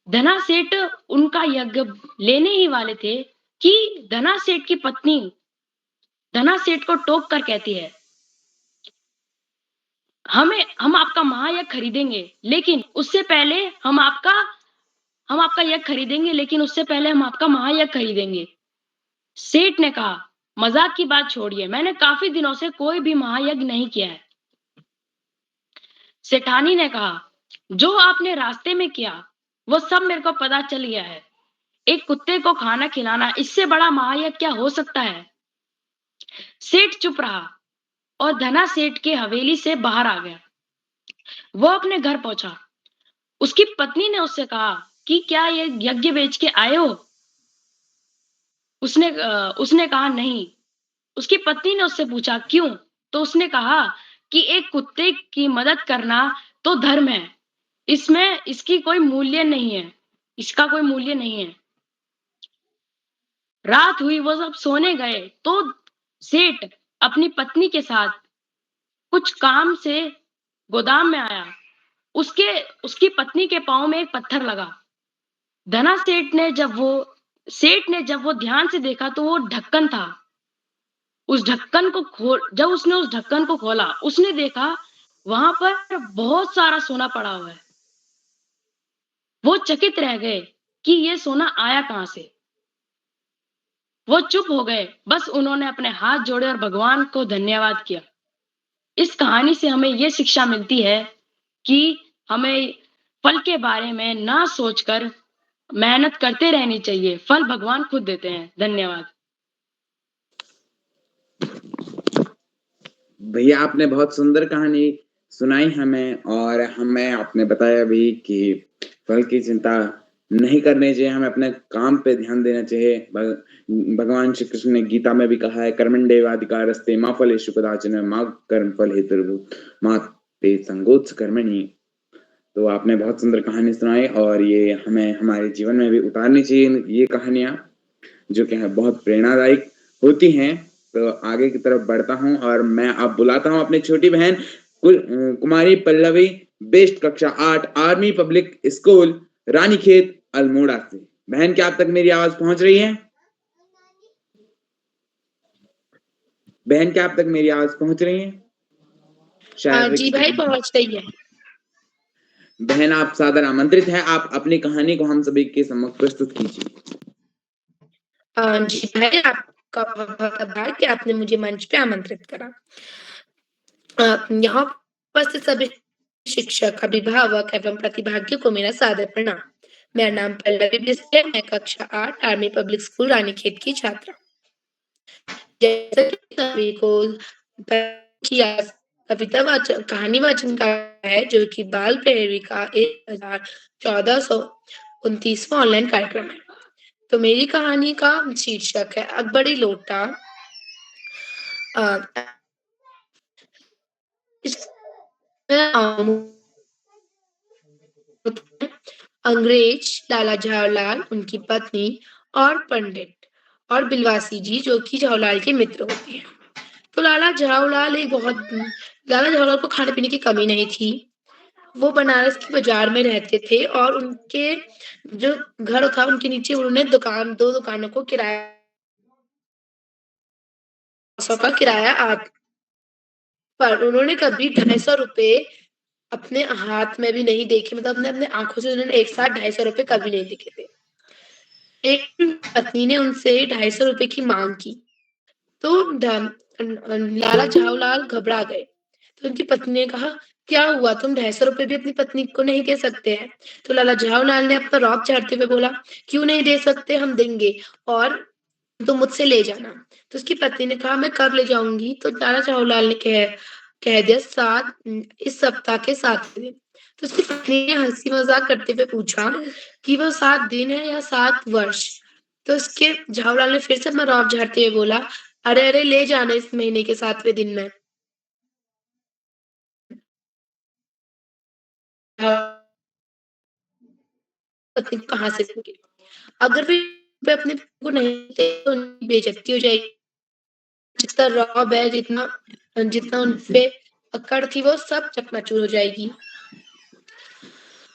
धना सेठ उनका यज्ञ लेने ही वाले थे कि धना सेठ की पत्नी धना सेठ को टोक कर कहती है, हम आपका महायज्ञ खरीदेंगे, लेकिन उससे पहले हम आपका यज्ञ खरीदेंगे, लेकिन उससे पहले हम आपका महायज्ञ खरीदेंगे। सेठ ने कहा, मजाक की बात छोड़िए, मैंने काफी दिनों से कोई भी महायज्ञ नहीं किया है। सेठानी ने कहा, जो आपने रास्ते में किया वो सब मेरे को पता चल गया है। एक कुत्ते को खाना खिलाना, इससे बड़ा महायज्ञ क्या हो सकता है। सेठ चुप रहा और धना सेठ के हवेली से बाहर आ गया। वो अपने घर पहुंचा। उसकी पत्नी ने उससे कहा कि क्या ये यज्ञ बेच के आए हो? उसने कहा नहीं। उसकी पत्नी ने उससे पूछा क्यों? तो उसने कहा कि एक कुत्ते की मदद करना तो धर्म है, इसका कोई मूल्य नहीं है। रात हुई, वो सब सोने गए तो सेठ अपनी पत्नी के साथ कुछ काम से गोदाम में आया। उसकी पत्नी के पांव में एक पत्थर लगा। धना सेठ ने जब वो ध्यान से देखा तो वो ढक्कन था। जब उसने उस ढक्कन को खोला, उसने देखा वहां पर बहुत सारा सोना पड़ा हुआ है। वो चकित रह गए कि ये सोना आया कहां से। वो चुप हो गए, बस उन्होंने अपने हाथ जोड़े और भगवान को धन्यवाद किया। इस कहानी से हमें ये शिक्षा मिलती है कि हमें फल के बारे में ना सोचकर मेहनत करते रहनी चाहिए। फल भगवान खुद देते हैं। धन्यवाद। भैया आपने बहुत सुंदर कहानी सुनाई हमें, और हमें आपने बताया भी कि फल की चिंता नहीं करनी चाहिए, हमें अपने काम पे ध्यान देना चाहिए। भगवान श्री कृष्ण ने गीता में भी कहा है, कर्मण्येवाधिकारस्ते मा फलेषु कदाचन मा कर्मफल हेतुर्भुः मा ते संगोत्स कर्मणि। तो आपने बहुत सुंदर कहानी सुनाई, और ये हमें हमारे जीवन में भी उतारनी चाहिए ये कहानियां, जो कि बहुत प्रेरणादायक होती हैं। तो आगे की तरफ बढ़ता हूं और मैं अब बुलाता हूं अपनी छोटी बहन कुमारी पल्लवी, बेस्ट कक्षा 8 army Public school Ranikhet Almora से। बहन, क्या आप तक मेरी आवाज पहुंच रही है? बहन, क्या आप तक मेरी आवाज पहुंच रही है? शायद जी भाई, पहुंच रही है। बहन, आप सादर आमंत्रित हैं, आप अपनी कहानी को हम सभी के समक्ष प्रस्तुत कीजिए। जी भाई, आपका बहुत आभार कि आपने मुझे मंच पे आमंत्रित करा। यहाँ उपस्थित सभी शिक्षक, अभिभावक एवं प्रतिभागियों को मेरा सादर प्रणाम। मेरा नाम पल्लवी बिष्ट है। मैं कक्षा 8 आर्मी पब्लिक स्कूल रानीखेत की छात्रा। जैसा कि सभी को कहानी वाचन का है, जो कि बाल प्रेरवी का 1429वां ऑनलाइन कार्यक्रम है। तो मेरी कहानी का शीर्षक है अकबरी लोटा। अंग्रेज लाला जवाहरलाल, उनकी पत्नी और पंडित और बिलवासी जी, जो कि जवाहरलाल के मित्र होते हैं। तो लाला जवाहरलाल को खाने पीने की कमी नहीं थी। वो बनारस के बाजार में रहते थे और उनके जो घर था, उनके नीचे उन्होंने दो दुकानों को किराया पर उन्होंने कभी 250 रुपए अपने हाथ में भी नहीं देखे, मतलब अपने आंखों से उन्होंने एक साथ 250 रुपए कभी नहीं देखे थे। एक पत्नी ने उनसे 250 रुपए की मांग की तो लाला जवाहरलाल घबरा गए। तो उनकी पत्नी ने कहा, क्या हुआ, तुम 250 रुपए भी अपनी पत्नी को नहीं दे सकते हैं? तो लाला जवाहरलाल ने अपना रौब झाड़ते हुए बोला, क्यों नहीं दे सकते, हम देंगे, और तुम मुझसे ले जाना। तो उसकी पत्नी ने कहा, मैं कब ले जाऊंगी? तो लाला जवाहरलाल ने कह दिया, इस सप्ताह के 7वें दिन। तो उसकी पत्नी ने हंसी मजाक करते हुए पूछा कि वो 7 दिन है या 7 वर्ष। तो उसके झावलाल ने फिर से अपना रौब झाड़ते हुए बोला, अरे अरे ले जाना इस महीने के 7वें दिन में। पत्नी को कहाँ से देंगे? अगर वे अपने को नहीं देते तो उनकी बेइज्जती हो जाएगी। जितना रौब है, जितना उन पे अकड़ थी, वो सब चकनाचूर हो जाएगी।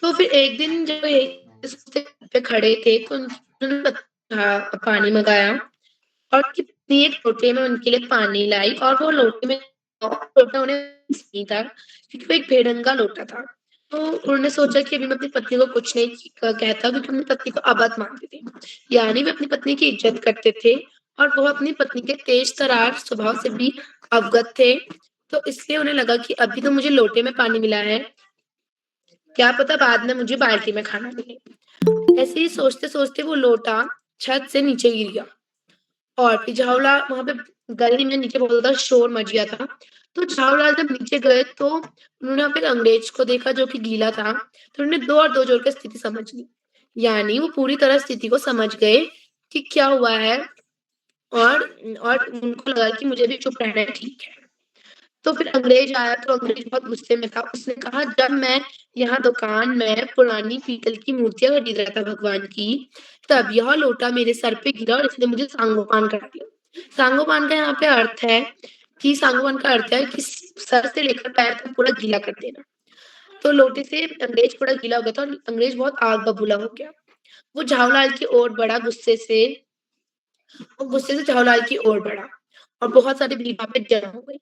तो फिर एक दिन जब ये रास्ते पे खड़े थे तो उन्होंने पानी मंगाया और कितनी एक लोटे में उनके लिए पानी लाई और वो लोटे में लोटा उन्हें नहीं था क्योंकि वो एक बेढंगा लोटा था। तो उन्होंने सोचा कि अभी मैं अपनी पत्नी को कुछ नहीं कहता क्योंकि अपनी पत्नी को आबद मानते थे। यानी वे अपनी पत्नी की इज्जत करते थे और वो अपनी पत्नी के तेज तर्रार स्वभाव से भी अवगत थे। तो इसलिए उन्हें लगा कि अभी तो मुझे लोटे में पानी मिला है, क्या पता बाद में मुझे बाल्टी में खाना मिले। ऐसे ही सोचते-सोचते वो लोटा छत से नीचे गिर गया और फिर झावलाल वहाँ पे गली में नीचे बहुत ज़्यादा शोर मच गया था। तो झावलाल जब नीचे गए तो उन्होंने फिर अंग्रेज को देखा जो कि गीला था, तो उन्होंने 2 और 2 जोड़ के स्थिति समझ ली। यानी वो पूरी तरह स्थिति को समझ गए कि क्या हुआ है और उनको लगा कि मुझे भी चुप रहना ठीक है। तो फिर अंग्रेज आया तो अंग्रेज बहुत गुस्से में था। उसने कहा जब मैं यहाँ दुकान में पुरानी पीतल की मूर्तियाँ खरीद रहा था भगवान की, तब यह लोटा मेरे सर पे गिरा और इसने मुझे सांगोपान करा दिया। सांगोपान का यहाँ पे अर्थ है कि सांगोपान का अर्थ है कि सर से लेकर पैर तक पूरा गीला कर देना। तो लोटे से अंग्रेज पूरा गीला हो गया था और अंग्रेज बहुत आग बबूला हो गया। वो झावलाल की ओर बढ़ा गुस्से से झावलाल की ओर बढ़ा और बहुत सारी भीड़ वहाँ पे जमा हो गई।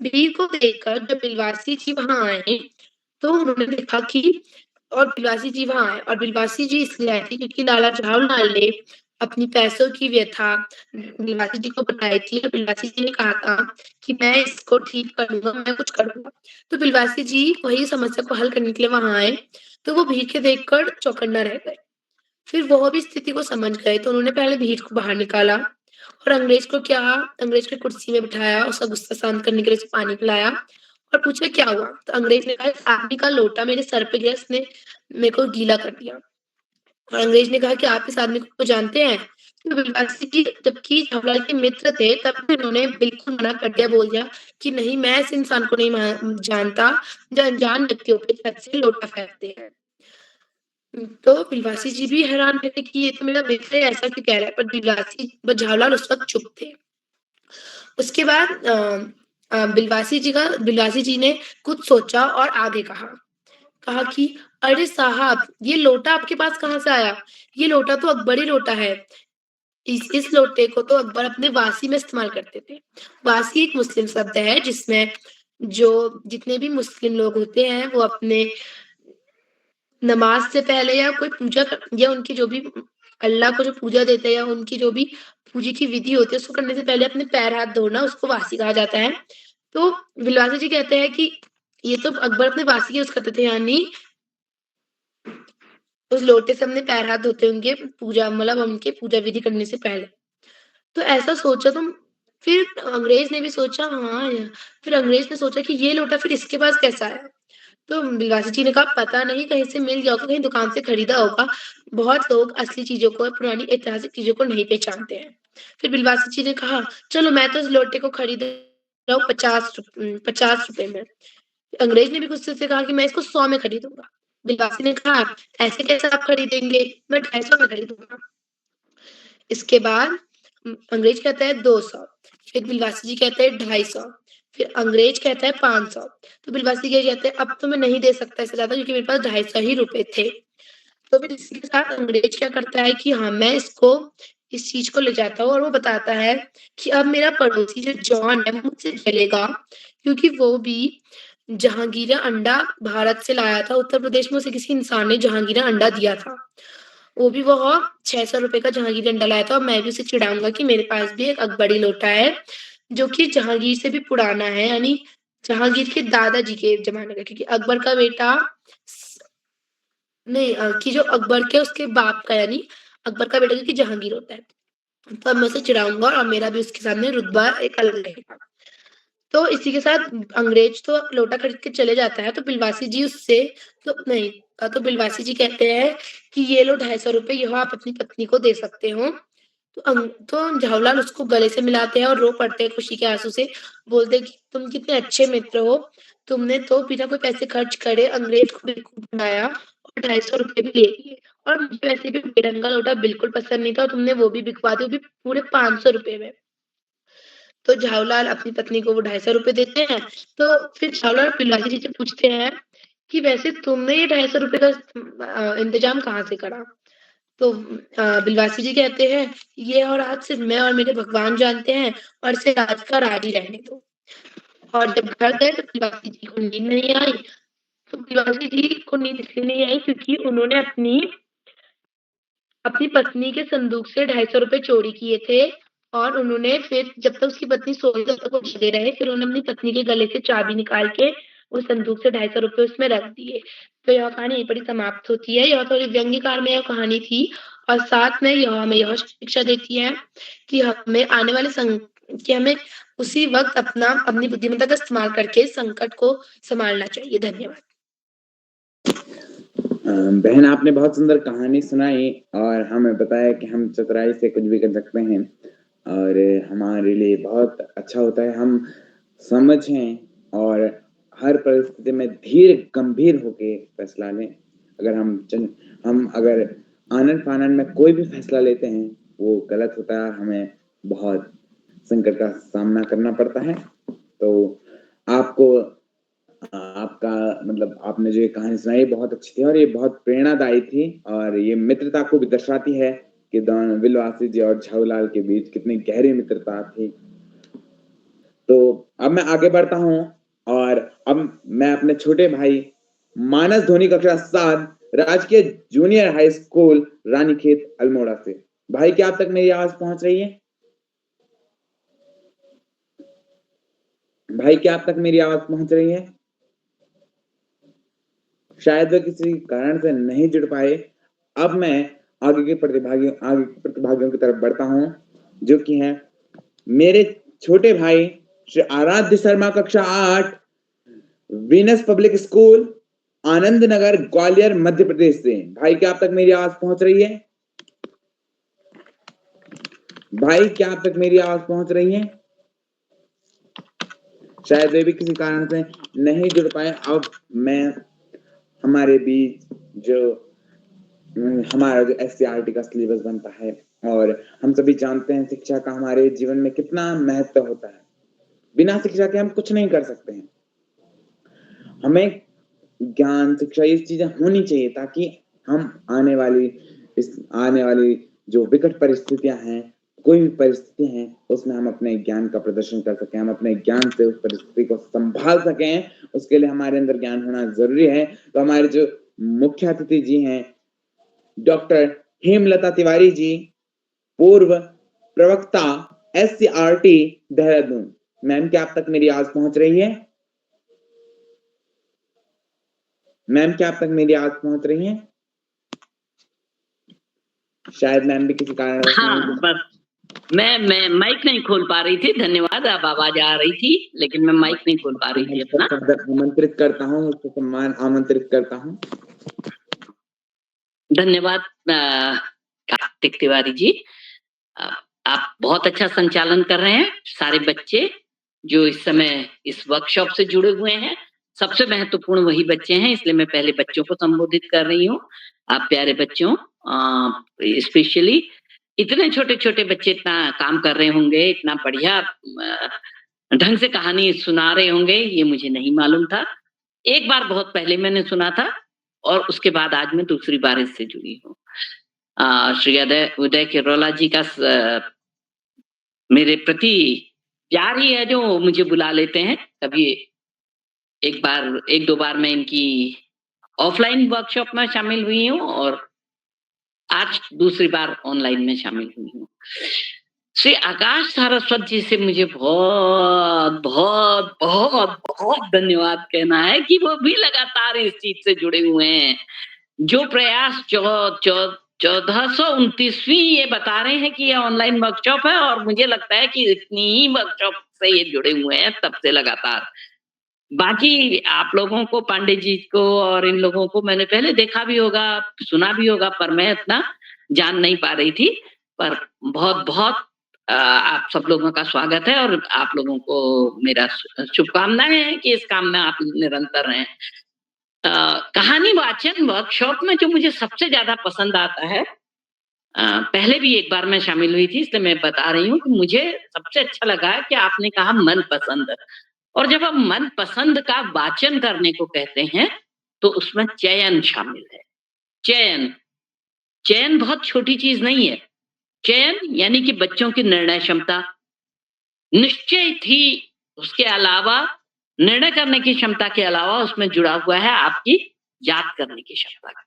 भीड़ को देखकर जब बिलवासी जी वहाँ आए, तो उन्होंने देखा कि और बिलवासी जी वहाँ आए और बिलवासी जी इसलिए आए थे क्योंकि लाला झावलाल ने अपनी पैसों की व्यथा बिलवासी जी को बताई थी और बिलवासी जी ने कहा था कि मैं इसको ठीक करूँगा, मैं कुछ करूँगा। तो बिलवासी जी वही समस्या को हल करने के लिए वहाँ आए, तो वो भीड़ के देखकर चौकन्ना रह गए। फिर वो भी स्थिति को समझ गए, तो उन्होंने पहले भीड़ को बाहर निकाला और अंग्रेज को कुर्सी में बिठाया, उसका गुस्सा शांत करने के लिए उसे पानी पिलाया और पूछा क्या हुआ? तो अंग्रेज ने कहा इस आदमी का लोटा मेरे सर पे गिरा, इसने मेरे को गीला कर दिया। और अंग्रेज ने कहा कि आप इस आदमी को जानते हैं? तो बिलवासी जी जबकि झावलाल के मित्र थे, तब भी उन्होंने बिल्कुल मना कर दिया, बोल दिया कि नहीं मैं इस इंसान को नहीं जानता, जो अनजान व्यक्तियों पे छत से लोटा फेंकते हैं। तो बिलवासी जी भी हैरान थे कि ये तो मेरा मित्र है, ऐसा क्यों कह रहा है? पर झावलाल उस वक़्त चुप थे। उसके बाद बिलवासी जी ने कुछ सोचा और आगे कहा कि अरे साहब, ये लोटा आपके पास कहाँ से आया? ये लोटा तो अकबरी लोटा है। इस लोटे को तो अकबर अपने वासी में इस्तेमाल करते थे। वासी एक मुस्लिम शब्द है जिसमें जो जितने भी मुस्लिम लोग होते हैं वो अपने नमाज से पहले या कोई पूजा या उनकी जो भी अल्लाह को जो पूजा देते हैं या उनकी जो भी पूजा की विधि होती है उसको करने से पहले अपने पैर हाथ धोना उसको वासी कहा जाता है। तो बिलवासी जी कहते हैं कि ये तो अकबर अपने वासी यूज करते थे, यानी उस लोटे से अपने पैर हाथ धोते होंगे पूजा मतलब उनके पूजा विधि करने से पहले। तो ऐसा सोचा तो फिर अंग्रेज ने भी सोचा फिर अंग्रेज ने सोचा कि ये लोटा फिर इसके पास कैसा आया? तो बिलवासी जी ने कहा पता नहीं कहीं से मिल गया होगा, कहीं दुकान से खरीदा होगा। बहुत लोग असली चीज़ों को, पुरानी ऐतिहासिक चीज़ों को नहीं पहचानते हैं। फिर बिलवासी जी ने कहा चलो मैं तो इस लोटे को खरीद रहा हूँ 50 रुपए में। अंग्रेज ने भी गुस्से से कहा कि मैं इसको 100 में खरीदूँगा। बिलवासी ने कहा ऐसे कैसे आप खरीदेंगे? मैं 250 में खरीदूँगा। इसके बाद अंग्रेज कहता है 200, फिर बिलवासी जी कहते हैं 250, फिर अंग्रेज कहता है 500। तो बिलवासी जी कहते हैं अब तो मैं नहीं दे सकता इससे ज़्यादा क्योंकि मेरे पास 250 ही रुपए थे। तो फिर इसी के साथ अंग्रेज क्या करता है कि हाँ, मैं इस चीज़ को ले जाता हूँ और वो बताता है कि अब मेरा पड़ोसी जो जॉन है वो मुझसे जलेगा क्योंकि वो भी जहांगीरा अंडा भारत से लाया था। उत्तर प्रदेश में उसे किसी इंसान ने जहांगीरा अंडा दिया था। वो भी वो 600 रुपए का जहांगीर अंडा लाया था और मैं भी उसे चिढ़ाऊँगा कि मेरे पास भी एक अकबरी लोटा है, जो कि जहांगीर से भी पुराना है, यानी जहांगीर के दादाजी के ज़माने का, क्योंकि अकबर का बेटा स नहीं कि जो अकबर के उसके बाप का यानी अकबर का बेटा क्योंकि जहांगीर होता है। तो अब मैं उसे चिढ़ाऊँगा और मेरा भी उसके सामने रुतबा एक अलग रहेगा। तो इसी के साथ अंग्रेज तो लोटा खरीद के चले जाता है, तो बिलवासी जी उससे तो नहीं तो बिलवासी जी कहते हैं कि ये लो 250 रुपए, यह आप अपनी पत्नी को दे सकते हो। तो झाऊलाल उसको गले से मिलाते हैं और रो पड़ते हैं खुशी के आंसू से, बोलते हैं कि तुम कितने अच्छे मित्र हो, तुमने तो बिना कोई पैसे खर्च करे अंग्रेज को बेवकूफ बनाया और 250 रुपए भी ले लिए, और मुझे वैसे भी बेढंगा लोटा बिल्कुल पसंद नहीं था और तुमने वो भी बिकवा दिया, वो भी पूरे 500 रुपए में। तो झाऊलाल अपनी पत्नी को वो 250 रुपए देते हैं। तो फिर झाऊलाल बिलवासी जी से पूछते हैं कि वैसे तुमने ये 250 रुपए का इंतजाम कहाँ से करा? तो बिलवासी जी कहते हैं ये और आज सिर्फ मैं और मेरे भगवान जानते हैं, और इसे राज का राज ही रहने दो। और जब घर गए तो बिलवासी जी को नींद नहीं आई। तो बिलवासी जी को नींद इसलिए नहीं आई क्योंकि उन्होंने अपनी पत्नी के संदूक से 250 रुपए चोरी किए थे, और उन्होंने फिर जब तक उसकी पत्नी सोई तब तक वो जगे रहे, फिर उन्होंने अपनी पत्नी के गले से चाबी निकाल के उस संदूक से 250 रुपए उसमें रख दिए। तो यह कहानी यहीं पर ही समाप्त होती है। यह थोड़ी व्यंग्यकार में यह कहानी थी, और साथ में यह हमें यह शिक्षा देती है कि हमें आने वाले कि हमें उसी वक्त अपनी बुद्धिमत्ता का इस्तेमाल करके संकट को संभालना चाहिए। धन्यवाद। बहन, आपने बहुत सुंदर कहानी सुनाई और हमें बताया कि हम चतुराई से कुछ भी कर सकते हैं और हमारे लिए बहुत अच्छा होता है हम समझें और हर परिस्थिति में धीर गंभीर होके फैसला लें। अगर हम अगर आनन फानन में कोई भी फैसला लेते हैं वो गलत होता है, हमें बहुत संकट का सामना करना पड़ता है। तो आपका मतलब आपने जो ये कहानी सुनाई बहुत अच्छी थी और ये बहुत प्रेरणादायी थी और ये मित्रता को भी दर्शाती है कि दोनों बिलवासी जी और झाऊलाल के बीच कितनी गहरी मित्रता थी। तो अब मैं आगे बढ़ता हूँ और अब मैं अपने छोटे भाई मानस धोनी कक्षा 7 राजकीय junior high school Ranikhet Almora से, भाई क्या आप तक मेरी आवाज पहुंच रही है? भाई क्या आप तक मेरी आवाज पहुंच रही है? शायद वे किसी कारण से नहीं जुड़ पाए। अब मैं आगे के प्रतिभागियों की तरफ बढ़ता हूं जो कि हैं मेरे छोटे भाई श्री आराध्य शर्मा कक्षा 8 Venus public school Anand Nagar Gwalior Madhya Pradesh से। भाई क्या आप तक मेरी आवाज पहुंच रही है? भाई क्या आप तक मेरी आवाज पहुंच रही है? शायद वे भी किसी कारण से नहीं जुड़ पाए। अब मैं हमारे बीच जो हमारा जो SCRT का सिलेबस बनता है और हम सभी जानते हैं शिक्षा का हमारे जीवन में कितना महत्व होता है। बिना शिक्षा के हम कुछ नहीं कर सकते हैं। हमें ज्ञान शिक्षा ये चीजें होनी चाहिए ताकि हम आने वाली जो विकट परिस्थितियां हैं, कोई भी परिस्थिति है उसमें हम अपने ज्ञान का प्रदर्शन कर सकें, हम अपने ज्ञान से उस परिस्थिति को संभाल सकें। उसके लिए हमारे अंदर ज्ञान होना जरूरी है। तो हमारे जो मुख्य अतिथि जी हैं डॉक्टर हेमलता तिवारी जी, पूर्व प्रवक्ता SCRT देहरादून। मैम क्या आप तक मेरी आवाज पहुंच रही है? मैम क्या आप तक मेरी आवाज पहुंच रही है? शायद मैम भी किसी कारण बस मैं माइक नहीं खोल पा रही थी। धन्यवाद, अब आवाज आ रही थी लेकिन मैं माइक नहीं खोल पा रही थी अपना। आमंत्रित करता हूँ, उसको सम्मान आमंत्रित करता हूँ। धन्यवाद कार्तिक तिवारी जी, आप बहुत अच्छा संचालन कर रहे हैं। सारे बच्चे जो इस समय इस वर्कशॉप से जुड़े हुए हैं, सबसे महत्वपूर्ण वही बच्चे हैं, इसलिए मैं पहले बच्चों को संबोधित कर रही हूँ। आप प्यारे बच्चों, स्पेशली इतने छोटे छोटे बच्चे इतना काम कर रहे होंगे, इतना बढ़िया ढंग से कहानी सुना रहे होंगे, ये मुझे नहीं मालूम था। एक बार बहुत पहले मैंने सुना था और उसके बाद आज मैं दूसरी बार इससे जुड़ी हूँ। श्री उदय किरोला जी का मेरे प्रति प्यार ही है जो मुझे बुला लेते हैं। कभी एक दो बार मैं इनकी ऑफलाइन वर्कशॉप में शामिल हुई हूँ और आज दूसरी बार ऑनलाइन में शामिल हुई हूँ। श्री आकाश सारस्वत जी से मुझे बहुत बहुत बहुत बहुत धन्यवाद कहना है कि वो भी लगातार इस चीज से जुड़े हुए हैं। जो प्रयास 1429वीं ये बता रहे हैं कि ये ऑनलाइन वर्कशॉप है और मुझे लगता है कि इतनी ही वर्कशॉप से ये जुड़े हुए हैं तब से लगातार। बाकी आप लोगों को, पांडे जी को और इन लोगों को मैंने पहले देखा भी होगा, सुना भी होगा, पर मैं इतना जान नहीं पा रही थी। पर बहुत-बहुत आप सब लोगों का स्वागत है और आप लोगों को मेरा शुभकामनाएँ हैं कि इस काम में आप निरंतर रहें। कहानी वाचन वर्कशॉप में जो मुझे सबसे ज़्यादा पसंद आता है, पहले भी एक बार मैं शामिल हुई थी, इसलिए मैं बता रही हूँ कि मुझे सबसे अच्छा लगा है कि आपने कहा मनपसंद। और जब हम मनपसंद का वाचन करने को कहते हैं, तो उसमें चयन शामिल है। चयन, चयन बहुत छोटी चीज़ नहीं है। चयन यानी कि बच्चों की निर्णय क्षमता, निश्चय थी, उसके अलावा निर्णय करने की क्षमता के अलावा उसमें जुड़ा हुआ है आपकी याद करने की क्षमता।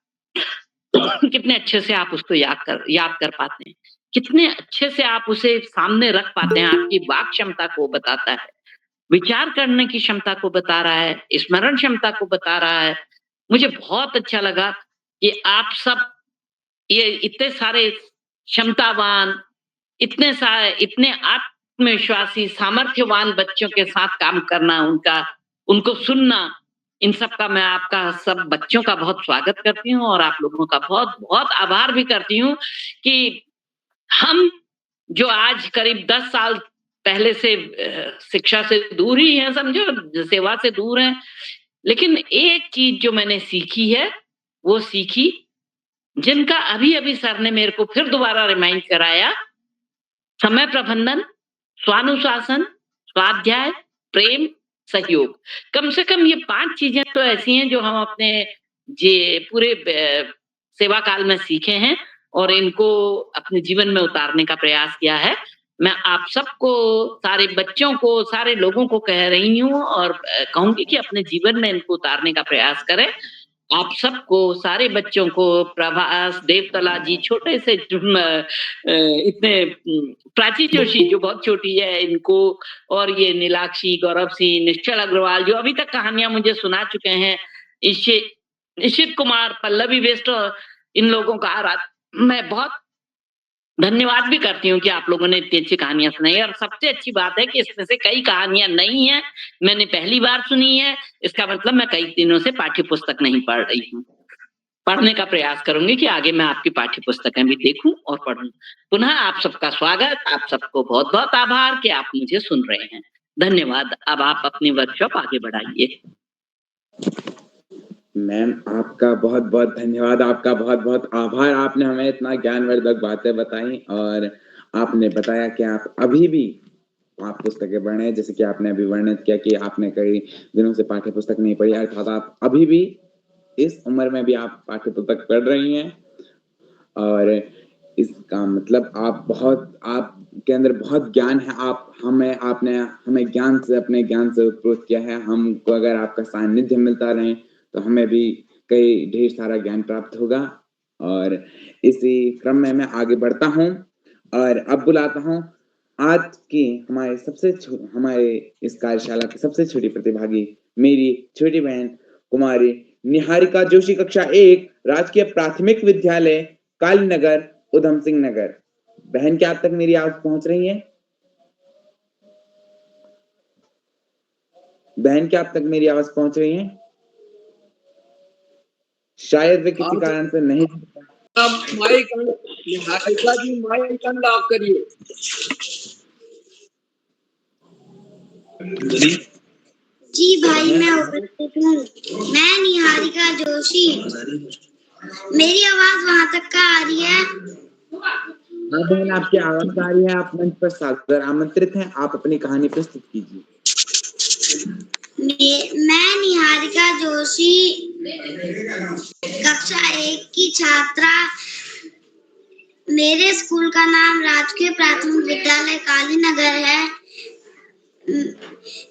कितने अच्छे से आप उसको याद कर पाते हैं, कितने अच्छे से आप उसे सामने रख पाते हैं, आपकी वाक क्षमता को बताता है, विचार करने की क्षमता को बता रहा है, स्मरण क्षमता को बता रहा है। मुझे बहुत अच्छा लगा कि आप सब ये इतने सारे क्षमतावान, इतने आत्मविश्वासी, सामर्थ्यवान बच्चों के साथ काम करना, उनको सुनना, इन सब का मैं आपका सब बच्चों का बहुत स्वागत करती हूँ और आप लोगों का बहुत-बहुत आभार भी करती हूँ कि हम जो आज करीब 10 साल पहले से शिक्षा से दूर ही हैं, समझो, सेवा से दूर हैं। लेकिन एक चीज़ जो मैंने सीखी है, वो सीखी जिनका अभी-अभी सर ने मेरे को फिर दोबारा रिमाइंड कराया, समय प्रबंधन, स्वानुशासन, स्वाध्याय, प्रेम, सहयोग। कम से कम ये 5 चीज़ें तो ऐसी हैं जो हम अपने पूरे सेवा काल में सीखे हैं और इनको अपने जीवन में उतारने का प्रयास किया है। मैं आप सबको, सारे बच्चों को, सारे लोगों को कह रही हूँ और कहूँगी कि अपने जीवन में इनको उतारने का प्रयास करें। आप सबको, सारे बच्चों को, प्रभास, देवतला जी, छोटे से इतने प्राची जोशी जो बहुत छोटी है, इनको, और ये नीलाक्षी, गौरव सिंह, निश्चल अग्रवाल जो अभी तक कहानियां मुझे सुना चुके हैं, इशित कुमार, पल्लवी बेस्ट, इन लोगों का मैं बहुत धन्यवाद भी करती हूँ कि आप लोगों ने इतनी अच्छी कहानियां सुनाई। और सबसे अच्छी बात है कि इसमें से कई कहानियां नई हैं, मैंने पहली बार सुनी है। इसका मतलब मैं कई दिनों से पाठ्य पुस्तक नहीं पढ़ रही हूँ। पढ़ने का प्रयास करूंगी कि आगे मैं आपकी पाठ्य पुस्तकें भी देखूं और पढ़ूं। पुनः आप सबका स्वागत, आप सबको बहुत-बहुत आभार कि आप मुझे सुन रहे हैं। धन्यवाद। अब आप अपनी वर्कशॉप आगे बढ़ाइए। मैम, आपका बहुत-बहुत धन्यवाद, आपका बहुत-बहुत आभार। आपने हमें इतना ज्ञानवर्धक बातें बताई और आपने बताया कि आप अभी भी आप पुस्तकें पढ़ रहे हैं, जैसे कि आपने अभी वर्णित किया कि आपने कई दिनों से पाठ्य पुस्तक नहीं पढ़ी, अर्थात आप अभी भी इस उम्र में भी आप पाठ्य पुस्तक पढ़ रही हैं और इसका मतलब आपके अंदर बहुत ज्ञान है। आपने हमें ज्ञान से, अपने ज्ञान से उत्प्रोत किया है। हमको अगर आपका सानिध्य मिलता रहे तो हमें भी ढेर सारा ज्ञान प्राप्त होगा। और इसी क्रम में मैं आगे बढ़ता हूँ और अब बुलाता हूँ आज की हमारे इस कार्यशाला की सबसे छोटी प्रतिभागी, मेरी छोटी बहन कुमारी निहारिका जोशी, कक्षा 1, राजकीय प्राथमिक विद्यालय कालीनगर, उधम सिंह नगर। बहन, क्या आप तक मेरी आवाज पहुंच रही है? बहन, क्या आप तक मेरी आवाज पहुंच रही है? शायद वे किसी कारण से नहीं। निहारिका जी, माइक अनलॉक करिए। जी भाई, मैं उपस्थित हूँ। मैं निहारिका जोशी। मेरी आवाज वहां तक का आ रही है? हाँ बहन, आपकी आवाज आ रही है। आप मंच पर सादर आमंत्रित हैं। आप अपनी कहानी प्रस्तुत कीजिए। मैं निहारिका जोशी, कक्षा 1 की छात्रा। मेरे स्कूल का नाम राजकीय प्राथमिक विद्यालय कालीनगर है।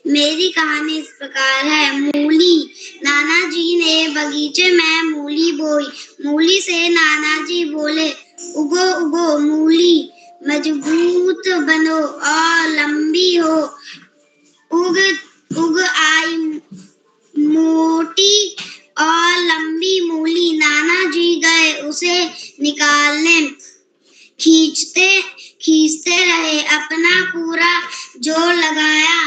मेरी कहानी इस प्रकार है। मूली। नाना जी ने बगीचे में मूली बोई। मूली से नाना जी बोले, उगो उगो मूली, मजबूत बनो और लंबी हो। उग आई मोटी और लंबी मूली। नाना जी गए उसे निकालने। खींचते रहे, अपना पूरा जोर लगाया,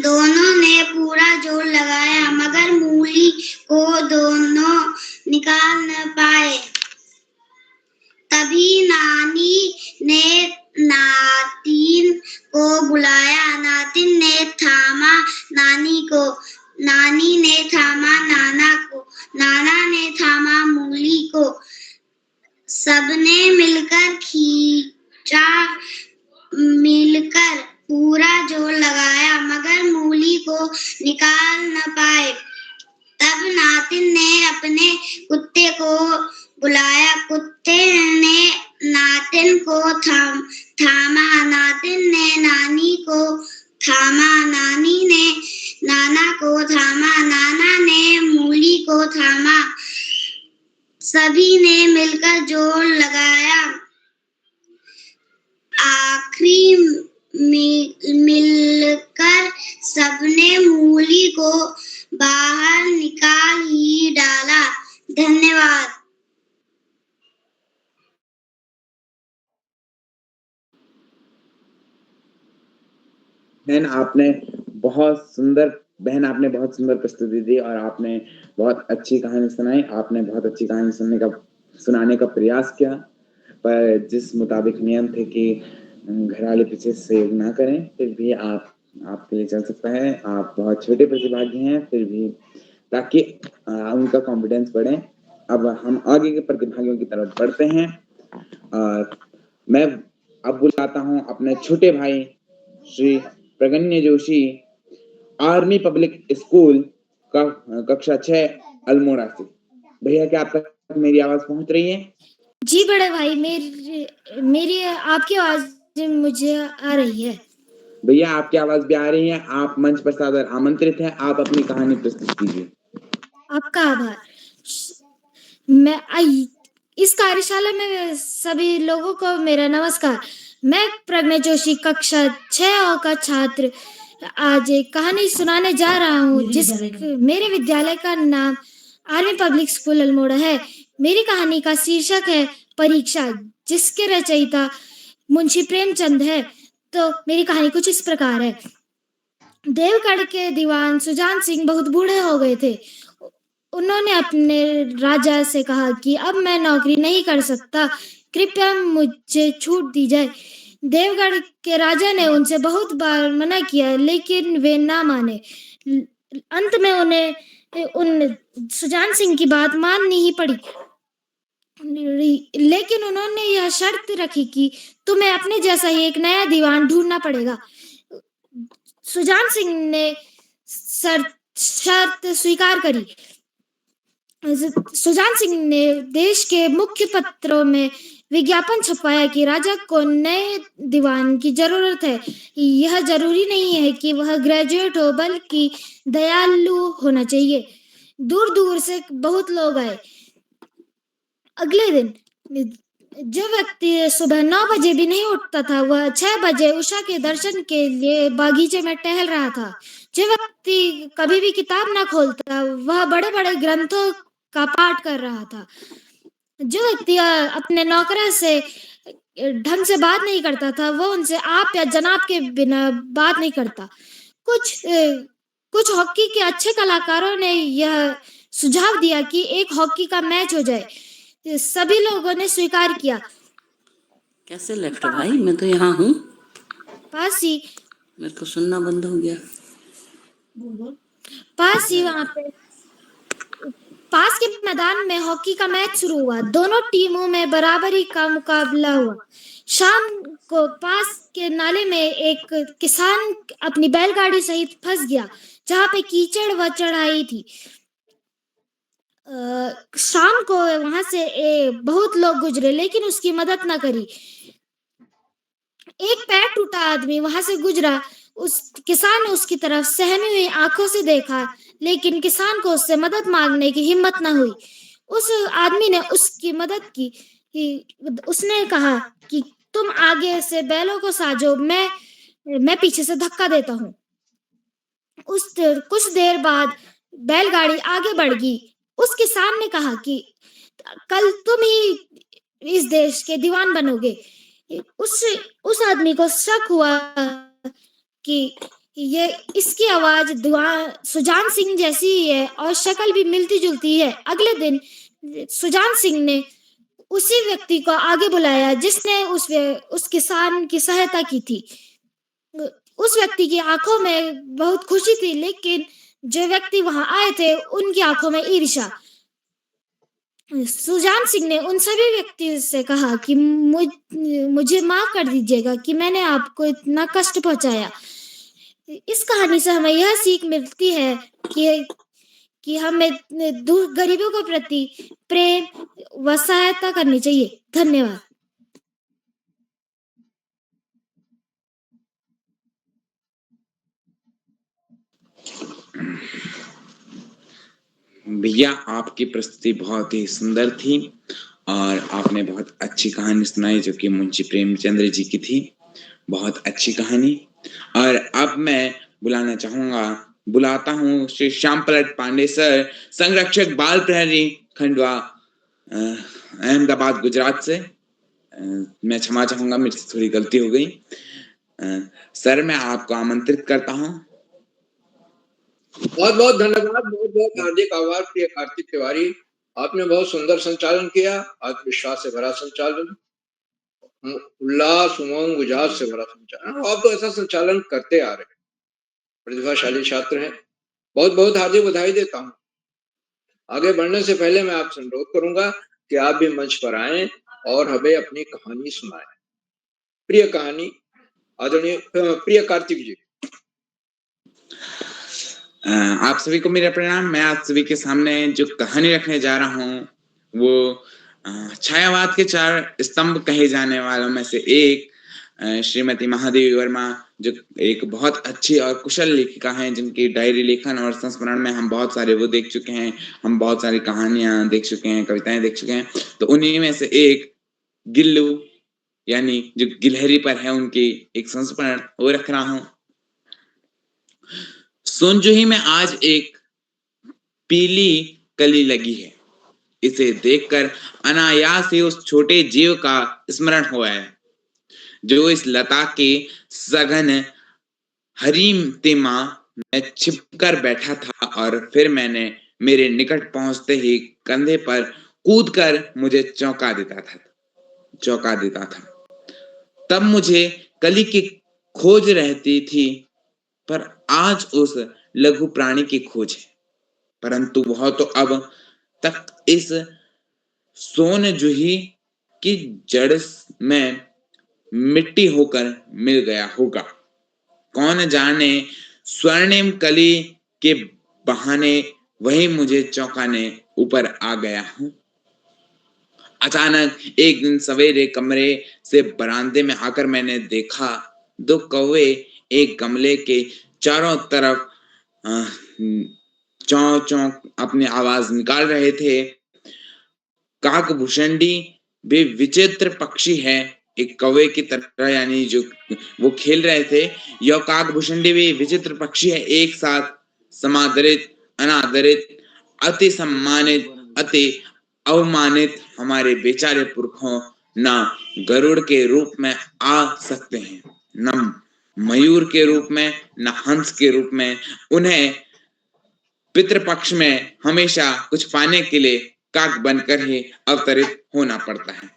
दोनों ने पूरा जोर लगाया मगर मूली को दोनों निकाल न पाए। तभी नानी ने नातिन को बुलाया। नातिन ने थामा नानी को, नानी ने थामा नाना को, नाना ने थामा मूली को। सबने मिलकर खींचा, मिलकर पूरा जोर लगाया मगर मूली को निकाल न पाए। तब नातिन ने अपने कुत्ते को बुलाया। कुत्ते ने नातिन को थामा। नातिन ने नानी को थामा। नानी ने नाना को थामा। नाना ने मूली को थामा। सभी ने मिलकर जोर लगाया। आखिरी मिलकर सबने मूली को बाहर निकाल ही डाला। धन्यवाद। बहन आपने बहुत सुंदर प्रस्तुति दी और आपने बहुत अच्छी कहानी सुनाई। आपने बहुत अच्छी कहानी सुनाने का प्रयास किया, पर जिस मुताबिक नियम थे कि घर वाले पीछे सहयोग ना करें, फिर भी आपके लिए चल सकता है। आप बहुत छोटे प्रतिभागी हैं, फिर भी ताकि उनका कॉन्फिडेंस बढ़े। अब हम आगे के प्रतिभागियों की तरफ बढ़ते हैं और मैं अब बुलाता हूं अपने छोटे भाई Shri Praganya Joshi, Army Public School का कक्षा 6 अल्मोड़ा से। भैया क्या आप तक मेरी आवाज पहुंच रही है? जी बड़े भाई, मेरी आपकी आवाज मुझे आ रही है। भैया आपकी आवाज भी आ रही है। आप मंच पर सादर आमंत्रित हैं। आप अपनी कहानी प्रस्तुत कीजिए। आपका आभार। इस कार्यशाला में सभी लोगों को मेरा नमस्कार। मैं प्रज्ञा जोशी कक्षा 6 का छात्र आज एक कहानी सुनाने जा रहा हूँ। मेरे विद्यालय का नाम आर्मी पब्लिक स्कूल अल्मोड़ा है। मेरी कहानी का शीर्षक है परीक्षा, जिसके रचयिता मुंशी प्रेमचंद है। तो मेरी कहानी कुछ इस प्रकार है। देवगढ़ के दीवान सुजान सिंह बहुत बूढ़े हो गए थे। उन्होंने अपने राजा से कहा कि अब मैं नौकरी नहीं कर सकता, कृपया मुझे छूट दी जाए। देवगढ़ के राजा ने उनसे बहुत बार मना किया, लेकिन वे ना माने। अंत में उन सुजान सिंह की बात माननी ही पड़ी। लेकिन उन्होंने यह शर्त रखी कि तुम्हें अपने जैसा ही एक नया दीवान ढूंढना पड़ेगा। सुजान सिंह ने शर्त स्वीकार करी। सुजान सिंह ने देश के मुख्य पत्रों में विज्ञापन छपवाया कि राजा को नए दीवान की जरूरत है। यह जरूरी नहीं है कि वह ग्रेजुएट हो, बल्कि दयालु होना चाहिए। दूर दूर से बहुत लोग आए। अगले दिन जो व्यक्ति सुबह 9 बजे भी नहीं उठता था, वह 6 बजे उषा के दर्शन के लिए बागीचे में टहल रहा था। जो व्यक्ति कभी भी किताब ना खोलता, वह बड़े बड़े ग्रंथों का पाठ कर रहा था। जो व्यक्ति अपने नौकरों से ढंग से बात नहीं करता था, वह उनसे आप या जनाब के बिना बात नहीं करता। कुछ हॉकी के अच्छे कलाकारों ने यह सुझाव दिया कि एक हॉकी का मैच हो जाए। सभी लोगों ने स्वीकार किया। कैसे लेफ्ट भाई? मैं तो यहाँ हूँ। पास ही मेरे को सुनना बंद हो गया। वहाँ पे पास के मैदान में हॉकी का मैच शुरू हुआ। दोनों टीमों में बराबरी का मुकाबला हुआ। शाम को पास के नाले में एक किसान अपनी बैलगाड़ी सहित फंस गया, जहाँ पे कीचड़ व चढ़ाई थी। शाम को वहां से बहुत लोग गुजरे, लेकिन उसकी मदद न करी। एक पैर टूटा आदमी वहां से गुजरा। उस किसान ने उसकी तरफ सहमी हुई आंखों से देखा, लेकिन किसान को उससे मदद मांगने की हिम्मत न हुई। उस आदमी ने उसकी मदद की। उसने कहा कि तुम आगे से बैलों को साजो, मैं पीछे से धक्का देता हूँ। कुछ देर बाद बैलगाड़ी आगे बढ़ गई। उस किसान ने कहा कि कल तुम ही इस देश के दीवान बनोगे। उस आदमी को शक हुआ कि ये इसकी आवाज सुजान सिंह जैसी ही है और शक्ल भी मिलती जुलती है। अगले दिन सुजान सिंह ने उसी व्यक्ति को आगे बुलाया जिसने उस किसान की सहायता की थी। उस व्यक्ति की आंखों में बहुत खुशी थी, लेकिन जो व्यक्ति वहां आए थे उनकी आंखों में ईर्ष्या। सुजान सिंह ने उन सभी व्यक्तियों से कहा कि मुझे माफ कर दीजिएगा कि मैंने आपको इतना कष्ट पहुंचाया। इस कहानी से हमें यह सीख मिलती है कि हमें गरीबों के प्रति प्रेम व सहायता करनी चाहिए। धन्यवाद। भैया, आपकी प्रस्तुति बहुत ही सुंदर थी और आपने बहुत अच्छी कहानी सुनाई जो कि मुंशी प्रेमचंद्र जी की थी। बहुत अच्छी कहानी। और अब मैं बुलाता हूँ श्री श्याम पलट पांडे सर, संरक्षक बाल प्रहरी खंडवा, अहमदाबाद, गुजरात से। मैं क्षमा चाहूंगा, मेरे से थोड़ी गलती हो गई। सर, मैं आपको आमंत्रित करता हूँ। बहुत बहुत धन्यवाद, बहुत बहुत हार्दिक आभार प्रिय कार्तिक तिवारी। आपने बहुत सुंदर संचालन किया, आत्मविश्वास से भरा संचालन, उल्लास, उमंग, उजास से भरा संचालन। आप तो ऐसा संचालन करते आ रहे हैं, प्रतिभाशाली छात्र हैं। बहुत बहुत हार्दिक बधाई देता हूँ। आगे बढ़ने से पहले मैं आपसे अनुरोध करूंगा कि आप भी मंच पर आएं और हमें अपनी कहानी सुनाएं। प्रिय कहानी आदरणीय प्रिय कार्तिक जी। आप सभी को मेरा प्रणाम। मैं आप सभी के सामने जो कहानी रखने जा रहा हूँ वो छायावाद के 4 स्तंभ कहे जाने वालों में से एक श्रीमती महादेवी वर्मा, जो एक बहुत अच्छी और कुशल लेखिका हैं, जिनकी डायरी लेखन और संस्मरण में हम बहुत सारे वो देख चुके हैं। हम बहुत सारी कहानियां देख चुके हैं, कविताएं देख चुके हैं। तो उन्हीं में से एक गिल्लू, यानी जो गिलहरी पर है, उनकी एक संस्मरण वो रख रहा हूँ। सोनजोही में आज एक पीली कली लगी है। इसे देखकर अनायास ही उस छोटे जीव का स्मरण हुआ है जो इस लता के सघन हरितिमा में छिपकर बैठा था और फिर मैंने मेरे निकट पहुंचते ही कंधे पर कूदकर मुझे चौंका देता था। तब मुझे कली की खोज रहती थी, पर आज उस लघु प्राणी की खोज है। परंतु वह तो अब तक इस सोनजूही की जड़ में मिट्टी होकर मिल गया होगा। कौन जाने स्वर्णिम कली के बहाने वही मुझे चौंकाने ऊपर आ गया हूँ। अचानक एक दिन सवेरे कमरे से बरामदे में आकर मैंने देखा 2 कौवे एक गमले के चारों तरफ चौं चौं अपनी आवाज निकाल रहे थे। काकभूषणी भी विचित्र पक्षी है, एक कौवे की तरह, यानी जो वो खेल रहे थे। यह काकभूषणी भी विचित्र पक्षी है, एक साथ समादरित, अनादरित, अति सम्मानित, अति अवमानित हमारे बेचारे पुरखों न गरुड़ के रूप में आ सकते हैं, न मयूर के रूप में, न हंस के रूप में। उन्हें पितृपक्ष में हमेशा कुछ पाने के लिए काक बनकर ही अवतरित होना पड़ता है।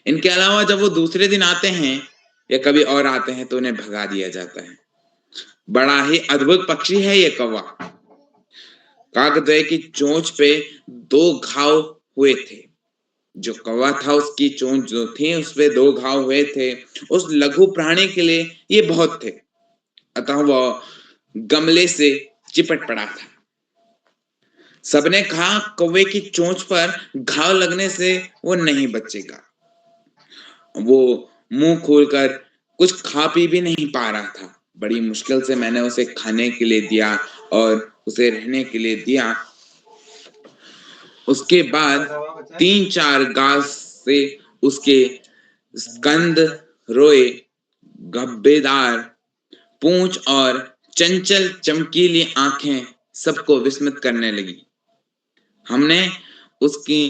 इनके अलावा जब वो दूसरे दिन आते हैं या कभी और आते हैं तो उन्हें भगा दिया जाता है। बड़ा ही अद्भुत पक्षी है ये कौवा। काकद्वय की चोंच पे 2 घाव हुए थे। जो कौवा था उसकी चोंच जो थी उस पे 2 घाव हुए थे। उस लघु प्राणी के लिए ये बहुत थे, अतः वह गमले से चिपट पड़ा था। सबने कहा कौवे की चोंच पर घाव लगने से वो नहीं बचेगा। वो मुंह खोलकर कुछ खा पी भी नहीं पा रहा था। बड़ी मुश्किल से मैंने उसे खाने के लिए दिया और उसे रहने के लिए दिया। उसके बाद 3-4 घास से उसके स्कंद, रोए, गब्बेदार पूंछ और चंचल चमकीली आंखें सबको विस्मित करने लगी। हमने उसकी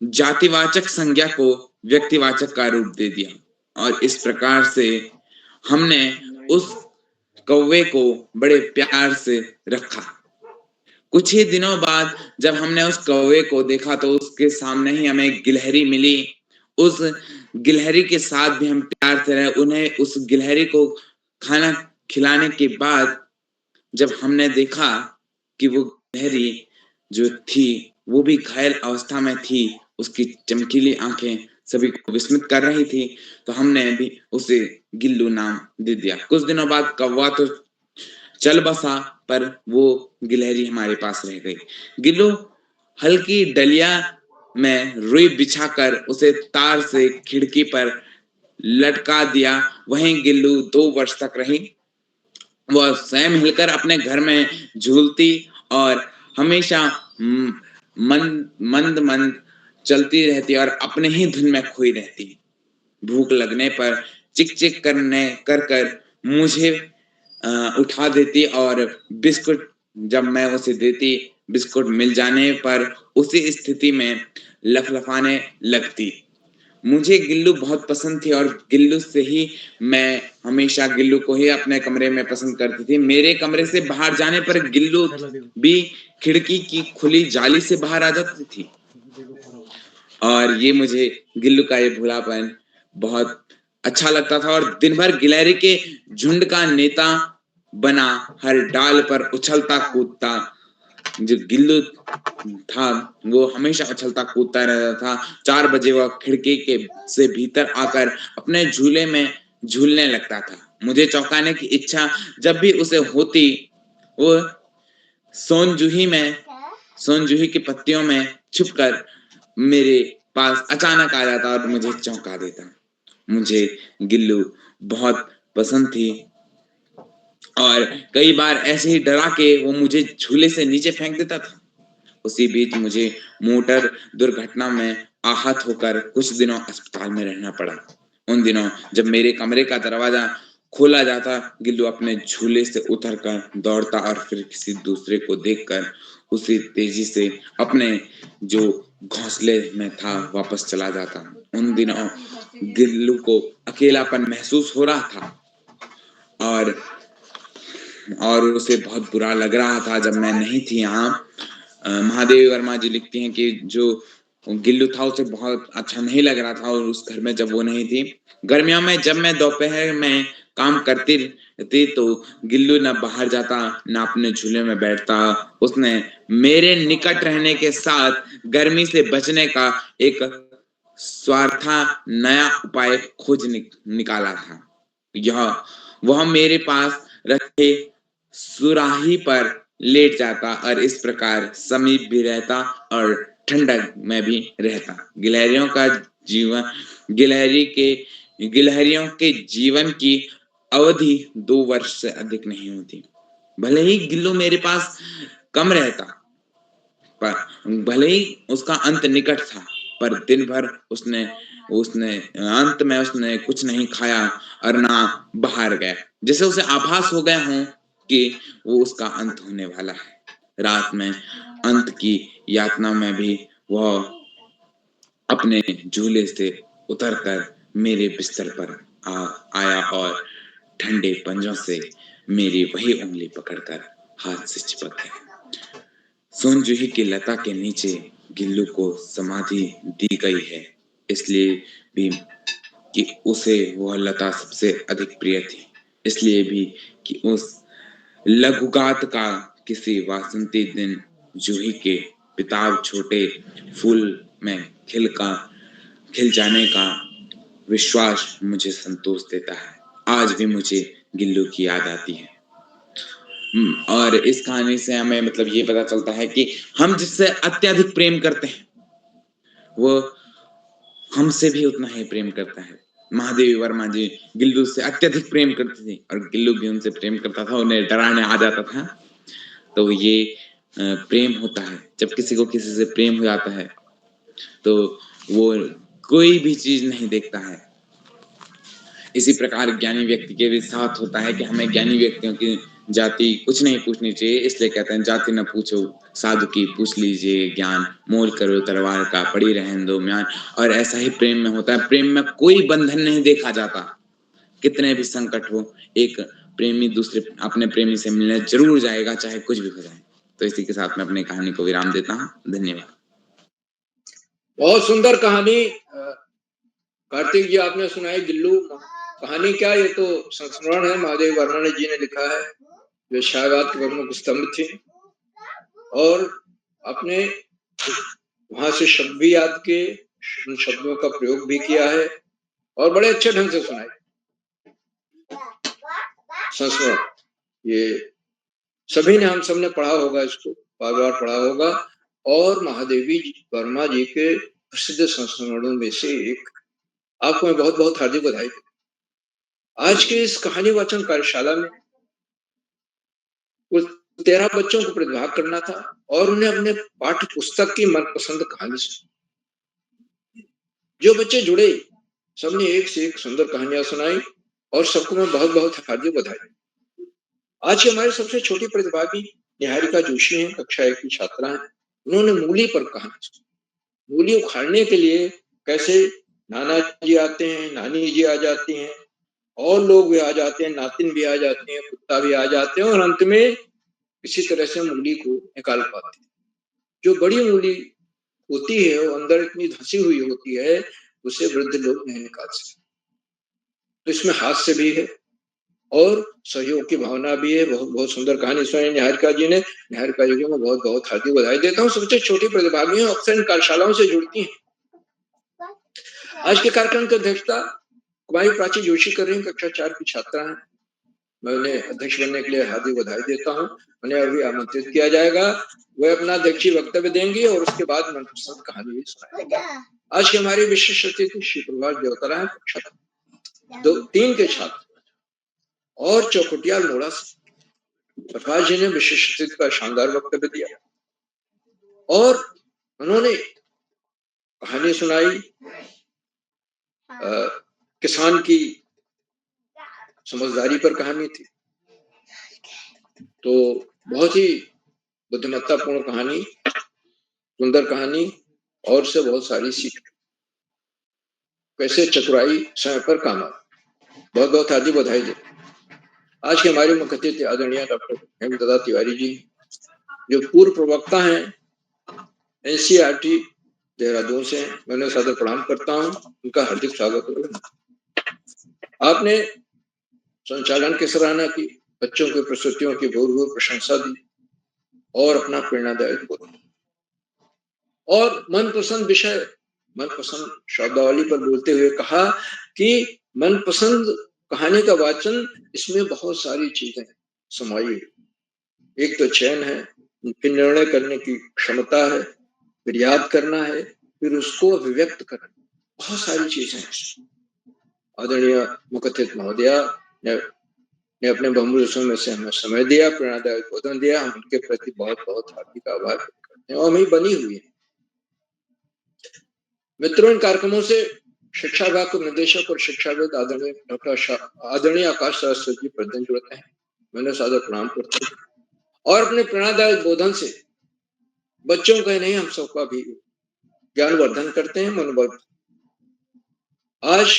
जातिवाचक संज्ञा को व्यक्तिवाचक का रूप दे दिया और इस प्रकार से हमने उस कौवे को बड़े प्यार से रखा। कुछ ही दिनों बाद जब हमने उस कौवे को देखा तो उसके सामने ही हमें एक गिलहरी मिली। उस गिलहरी के साथ भी हम प्यार से रहे। उन्हें उस गिलहरी को खाना खिलाने के बाद जब हमने देखा कि वो गिलहरी जो थी वो भी घायल अवस्था में थी, उसकी चमकीली आंखें सभी को विस्मित कर रही थी, तो हमने भी उसे गिल्लू नाम दे दिया। कुछ दिनों बाद कौवा तो चल बसा, पर वो गिलहरी हमारे पास रह गई। गिल्लू हल्की डलिया में रुई बिछाकर उसे तार से खिड़की पर लटका दिया। वहीं गिल्लू 2 वर्ष तक रही। वह स्वयं हिलकर अपने घर में झूलती और हमेशा मंद मंद चलती रहती और अपने ही धुन में खोई रहती। भूख लगने पर चिक चिक कर मुझे उठा देती और बिस्कुट जब मैं उसे देती, बिस्कुट मिल जाने पर उसी स्थिति में लफलफाने लगती। मुझे गिल्लू बहुत पसंद थी और गिल्लू से ही मैं हमेशा गिल्लू को ही अपने कमरे में पसंद करती थी। मेरे कमरे से बाहर जाने पर गिल्लू भी खिड़की की खुली जाली से बाहर आ जाती थी और ये मुझे गिल्लू का ये भोलापन बहुत अच्छा लगता था। और दिन भर गिलहरी के झुंड का नेता बना हर डाल पर उछलता कूदता जो गिल्लू था वो हमेशा उछलता कूदता रहता था। 4 बजे वह खिड़की के से भीतर आकर अपने झूले में झूलने लगता था। मुझे चौंकाने की इच्छा जब भी उसे होती, वो सोनजूही की पत्तियों में छुपकर मेरे पास अचानक आ जाता और मुझे चौंका देता। मुझे गिल्लू बहुत पसंद थी और कई बार ऐसे ही डरा के वो मुझे झूले से नीचे फेंक देता था। उसी बीच मुझे मोटर दुर्घटना में आहत होकर कुछ दिनों अस्पताल में रहना पड़ा। उन दिनों जब मेरे कमरे का दरवाजा खोला जाता, गिल्लू अपने झूले से उतरकर दौड़ता और फिर किसी दूसरे को देखकर उसी तेजी से अपने जो घोंसले में था वापस चला जाता। उन दिनों गिल्लू को अकेलापन महसूस हो रहा था और उसे बहुत बुरा लग रहा था जब मैं नहीं थी यहाँ। महादेवी वर्मा जी लिखती हैं कि जो गिल्लू था उसे बहुत अच्छा नहीं लग रहा था और उस घर में जब वो नहीं थी। गर्मियों में जब मैं दोपहर में काम करती रहती तो गिल्लू न बाहर जाता न अपने झूले में बैठता। उसने मेरे निकट रहने के साथ गर्मी से बचने का एक स्वार्था नया उपाय खोज निकाला था। वह मेरे पास रखे सुराही पर लेट जाता और इस प्रकार समीप भी रहता और ठंडक में भी रहता। गिलहरियों के जीवन की अवधि 2 वर्ष से अधिक नहीं होती। भले ही गिल्लू मेरे पास कम रहता, पर भले ही उसका अंत निकट था, पर दिन भर उसने अंत में उसने कुछ नहीं खाया और ना बाहर गया, जैसे उसे आभास हो गया हो कि वो उसका अंत होने वाला है। रात में अंत की यातना में भी वह अपने झूले से उतरकर मेरे बिस्तर पर आया और ठंडे पंजों से मेरी वही उंगली पकड़कर हाथ से चिपक गया। सोनजूही की लता के नीचे गिल्लू को समाधि दी गई है, इसलिए भी कि उसे वह लता सबसे अधिक प्रिय थी, इसलिए भी कि उस लघुगात का किसी वासंती दिन जूही के पिताब छोटे फूल में खिल जाने का विश्वास मुझे संतोष देता है। आज भी मुझे गिल्लू की याद आती है। और इस कहानी से हमें मतलब ये पता चलता है कि हम जिससे अत्यधिक प्रेम करते हैं वो हमसे भी उतना ही प्रेम करता है। महादेवी वर्मा जी गिल्लू से अत्यधिक प्रेम करती थी और गिल्लू भी उनसे प्रेम करता था, उन्हें डराने आ जाता था। तो ये प्रेम होता है। जब किसी को किसी से प्रेम हो जाता है तो वो कोई भी चीज नहीं देखता है। इसी प्रकार ज्ञानी व्यक्ति के भी साथ होता है कि हमें ज्ञानी व्यक्तियों की जाति कुछ नहीं पूछनी चाहिए, इसलिए कहते हैं जाति न पूछो साधु की पूछ लीजिए ज्ञान, मोल करो तलवार का पड़ी रहन दो म्यान। और ऐसा ही प्रेम में होता है। प्रेम में कोई बंधन नहीं देखा जाता, कितने भी संकट हो एक प्रेमी दूसरे अपने प्रेमी से मिलने जरूर जाएगा, चाहे कुछ भी हो जाए। तो इसी के साथ मैं अपनी कहानी को विराम देता हूँ। धन्यवाद। बहुत सुंदर कहानी कार्तिक जी आपने सुनाई। गिल्लू, कहानी क्या, ये तो संस्मरण है, महादेव वर्मा जी ने लिखा है, जो शायवाद के प्रमुख स्तंभ थे, और आपने वहां से शब्द भी याद किए, उन शब्दों का प्रयोग भी किया है और बड़े अच्छे ढंग से सुनाई। संस्मरण ये सभी ने, हम सबने पढ़ा होगा, इसको बार बार पढ़ा होगा, और महादेवी वर्मा जी के प्रसिद्ध संस्मरणों में से एक। आपको मैं बहुत बहुत हार्दिक बधाई देता। आज के इस कहानी वाचन कार्यशाला में कुल 13 बच्चों को प्रतिभाग करना था और उन्हें अपने पाठ्य पुस्तक की मनपसंद कहानी सुनाई। जो बच्चे जुड़े सबने एक से एक सुंदर कहानियां सुनाई और सबको मैं बहुत बहुत हार्दिक बधाई। आज की हमारे सबसे छोटी प्रतिभागी निहारिका जोशी हैं, कक्षा 1 की छात्रा हैं। उन्होंने मूली पर कहानी सुनाई। मूली उखाड़ने के लिए कैसे नाना जी आते हैं, नानी जी आ जाती हैं, और लोग भी आ जाते हैं, नातिन भी आ जाते हैं, कुत्ता भी आ जाते हैं, और अंत में किसी तरह से मूली को निकाल पाते हैं। जो बड़ी मूली होती है वो अंदर इतनी धंसी हुई होती है, उसे वृद्ध लोग नहीं निकाल सकते। तो इसमें हास्य भी है और सहयोग की भावना भी है। बहुत बहुत सुंदर कहानी सुनाई निहारिका जी ने। निहारिका जी को मैं बहुत बहुत हार्दिक बधाई देता हूँ। सबसे छोटी प्रतिभागी अक्सर इन कार्यशालाओं से जुड़ती हैं। आज के कार्यक्रम की अध्यक्षता कुमारी प्राची जोशी कर रही हैं, कक्षा 4 की छात्रा है। मैं उन्हें अध्यक्ष बनने के लिए हार्दिक बधाई देता हूँ। उन्हें अभी आमंत्रित किया जाएगा, वे अपना अध्यक्षीय वक्तव्य देंगे और उसके बाद मनपसंद कहानी भी सुनाएंगे। आज के हमारे विशेष अतिथि श्री प्रभाष देवतरा है, कक्षा 2-3 के छात्र, और चौखुटिया मोड़ा से प्रकाश जी ने विशेष अतिथि का शानदार वक्तव्य दिया और उन्होंने कहानी सुनाई किसान की समझदारी पर कहानी थी। तो बहुत ही बुद्धिमत्तापूर्ण कहानी, सुंदर कहानी, और से बहुत सारी सीख। कैसे चतुराई समय पर काम आ। बहुत बहुत हार्दिक बधाई दे। आज के हमारे मुख्य अतिथि आदरणीय डॉक्टर हेमलता तिवारी जी, जो पूर्व प्रवक्ता हैं एनसीईआरटी देहरादून से, मैं उन्हें सादर प्रणाम करता हूँ। उनका हार्दिक स्वागत है। आपने संचालन की सराहना की, बच्चों की प्रस्तुतियों की भूरिभूरि प्रशंसा दी और अपना प्रेरणादायक बोला, और मनपसंद विषय, मनपसंद शब्दावली पर बोलते हुए कहा कि मनपसंद कहानी का वाचन, इसमें बहुत सारी चीजें समाई है। एक तो चयन है, फिर निर्णय करने की क्षमता है, फिर याद करना है, फिर उसको अभिव्यक्त करना, बहुत सारी चीजें हैं। आदरणीय मुख्य अतिथि महोदया ने अपने बहुमूल्य समय में से हमें समय दिया, प्रेरणादायक बोधन दिया। हम उनके प्रति बहुत बहुत हार्दिक आभार करते हैं और हमें बनी हुई है। मित्रों, इन कार्यक्रमों से शिक्षा विभाग के निदेशक और शिक्षाविद आदरणीय आदरणीय आकाश सरस्वती जी प्रदान जुड़ते हैं। मैंने सादर प्रणाम करता हूँ और अपने प्रेरणादायक बोधन से बच्चों का नहीं, हम सबका भी ज्ञानवर्धन करते हैं, मनोबल। आज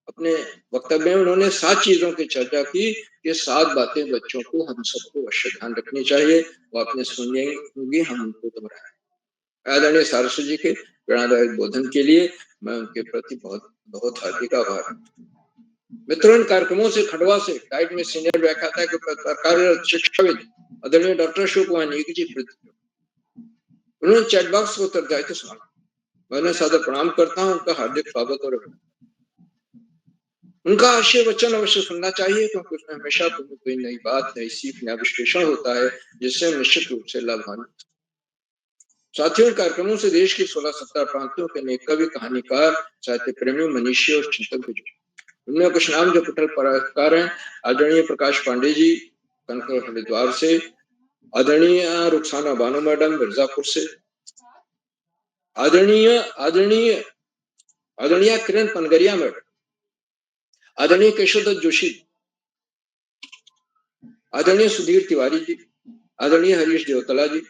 अपने वक्तव्य में उन्होंने 7 चीजों की चर्चा की। ये 7 बातें बच्चों को, हम सबको अवश्य ध्यान रखनी चाहिए। वो आपने सुनी होंगी, हम उनको दोहराएं। आदरणीय सरस्वती जी के प्रेरणादायक बोधन के लिए मैं उनके प्रति बहुत बहुत हार्दिक आभार। मित्रों, इन कार्यक्रमों से खंडवा से डाइट में सीनियर व्याख्याता के कार्यरत शिक्षाविद आदरणीय डॉक्टर अशोक वानिकी जी, उन्होंने चैट बॉक्स को उत्तरदायित्व संभाला। मैं उन्हें सादर प्रणाम करता हूँ। उनका हार्दिक स्वागत और उनका आशय वचन अवश्य सुनना चाहिए, क्योंकि उसमें हमेशा कोई नई बात, नई सीख, नया विश्लेषण होता है, जिससे हम निश्चित रूप से लाभान्वित। साथियों, कार्यक्रमों से देश के 16-17 प्रांतों के अनेक कवि, कहानीकार, साहित्य प्रेमी, मनीषी और चिंतक भी जुड़े। उनमें कुछ नाम जो कुशल पत्रकार हैं: आदरणीय प्रकाश पांडे जी, कनक हरिद्वार से, आदरणीय रुखसाना बानो मैडम मिर्जापुर से, आदरणीय आदरणीय आदरणीय किरण पनगरिया मैडम, आदरणीय केशवदत्त जोशी, आदरणीय सुधीर तिवारी जी, आदरणीय हरीश देवतला जी,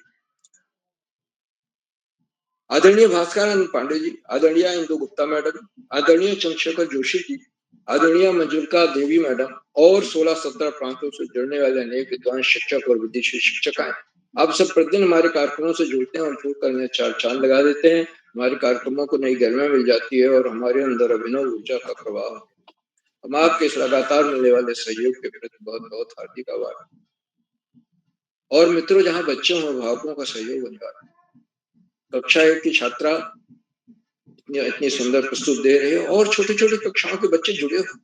आदरणीय भास्कर पांडे जी, आदरणीय इंदु गुप्ता मैडम, आदरणीय चंद्रशेखर जोशी जी, आदरणीय मंजुलिका देवी मैडम और 16-17 प्रांतों से जुड़ने वाले अनेक विद्वान शिक्षक और विदेशी शिक्षिकाएं, आप सब प्रतिदिन हमारे कार्यक्रमों से जुड़ते हैं और जुड़कर इन्हें चार चांद लगा देते हैं। हमारे कार्यक्रमों को नई गरिमा मिल जाती है और हमारे अंदर अभिनव ऊर्जा का प्रवाह होता है। हम आपके इस लगातार मिलने वाले सहयोग के प्रति बहुत बहुत हार्दिक आभार। और मित्रों, जहाँ बच्चों और अभिभावकों का सहयोग अनिवार्य है। कक्षा 1 की छात्रा इतनी सुंदर प्रस्तुत दे रहे हैं और छोटे छोटे कक्षाओं के बच्चे जुड़े हुए।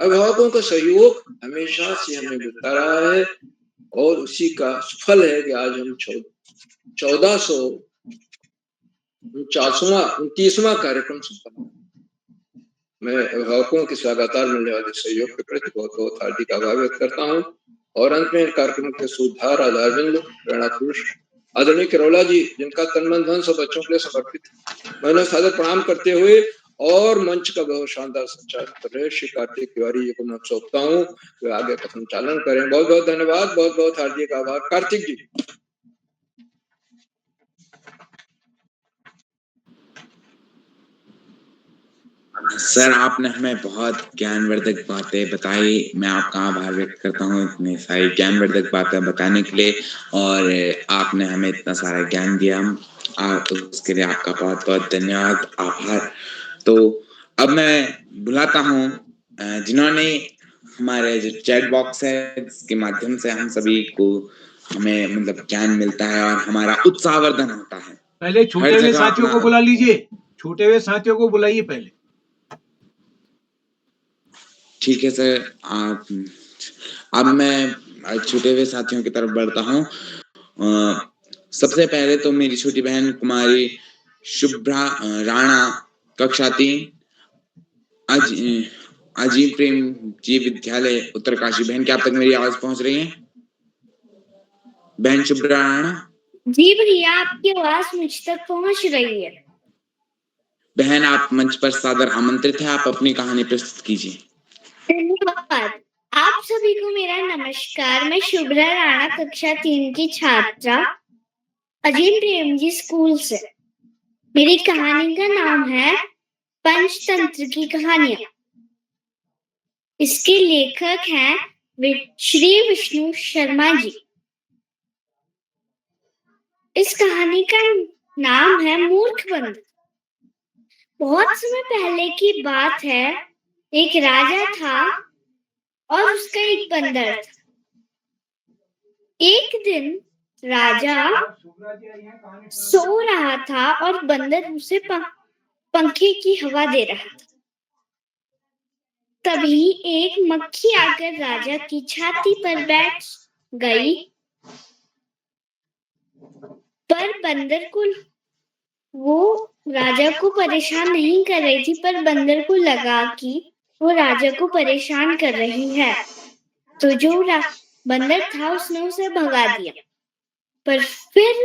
अभिभावकों का सहयोग हमेशा से हमें मिलता रहा है और उसी का फल है कि आज हम 29वां कार्यक्रम संपन्न। मैं अभिभावकों के लगातार मिलने वाले सहयोग के प्रति बहुत बहुत हार्दिक आभार व्यक्त करता हूँ। और अंत में कार्यक्रम के सुधार आधार बिंदु प्रेरणा पुरुष आदरणीय किरोला जी, जिनका तन मन धन सब बच्चों के लिए समर्पित है, मैं उन्हें सादर प्रणाम करते हुए और मंच का बहुत शानदार संचालन कर रहे श्री कार्तिक तिवारी जी को मैं सौंपता हूँ, वे आगे का संचालन करें। बहुत बहुत धन्यवाद, बहुत बहुत हार्दिक आभार। कार्तिक जी। सर, आपने हमें बहुत ज्ञानवर्धक बातें बताई। मैं आपका आभार व्यक्त करता हूँ इतनी सारी ज्ञानवर्धक बातें बताने के लिए, और आपने हमें इतना सारा ज्ञान दिया, तो उसके लिए आपका बहुत बहुत धन्यवाद, आभार। तो अब मैं बुलाता हूँ जिन्होंने हमारे जो चैट बॉक्स है, जिसके माध्यम से हम सभी को हमें मतलब ज्ञान मिलता है और हमारा उत्साहवर्धन होता है। पहले छूटे हुए साथियों को बुला लीजिए, छूटे हुए साथियों को बुलाइए पहले। ठीक है सर, अब मैं छूटे हुए साथियों की तरफ बढ़ता हूँ। सबसे पहले तो मेरी छोटी बहन कुमारी शुभ्रा राणा, कक्षा 3, अजीम प्रेम जी विद्यालय उत्तरकाशी। बहन, क्या आप तक मेरी आवाज पहुंच रही है? बहन शुभ्रा राणा। जी भैया, आपकी आवाज मुझ तक पहुंच रही है। बहन, आप मंच पर सादर आमंत्रित हैं, आप अपनी कहानी प्रस्तुत कीजिए। धन्यवाद। आप सभी को मेरा नमस्कार। मैं शुभ्रा राणा, कक्षा 3 की छात्रा, अजीम प्रेम जी स्कूल से। मेरी कहानी का नाम है पंचतंत्र की कहानियां। इसके लेखक हैं श्री विष्णु शर्मा जी। इस कहानी का नाम है मूर्ख बंदर। बहुत समय पहले की बात है। एक राजा था और उसका एक बंदर था। एक दिन राजा सो रहा था और बंदर उसे पंखे की हवा दे रहा था। तभी एक मक्खी आकर राजा की छाती पर बैठ गई, पर बंदर को वो राजा को परेशान नहीं कर रही थी, पर बंदर को लगा कि वो राजा को परेशान कर रही है, तो जो बंदर था उसने उसे भगा दिया। पर फिर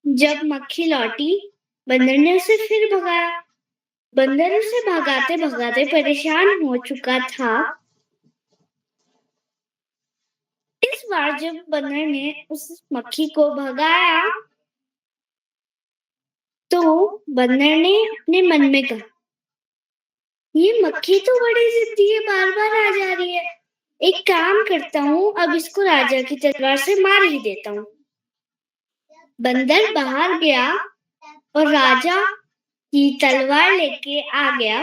जब मक्खी लौटी, बंदर ने उसे फिर भगाया। बंदर उसे भगाते भगाते परेशान हो चुका था। इस बार जब बंदर ने उस मक्खी को भगाया, तो बंदर ने अपने मन में कहा, ये मक्खी तो बड़ी जिद्दी है, बार बार आ जा रही है। एक काम करता हूँ, अब इसको राजा की तलवार से मार ही देता हूँ। बंदर बाहर गया और राजा की तलवार लेके आ गया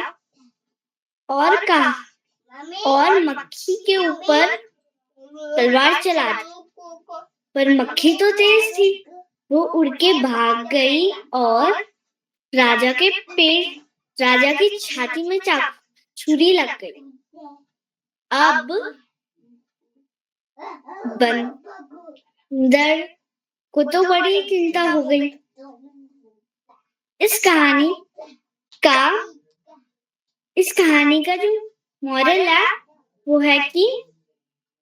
और कहा, और मक्खी के ऊपर तलवार चला दी। पर मक्खी तो तेज थी, वो उड़ के भाग गई और राजा की छाती में छुरी लग गई। अब बंदर को तो बड़ी चिंता हो गई। इस कहानी का जो मॉरल है वो है कि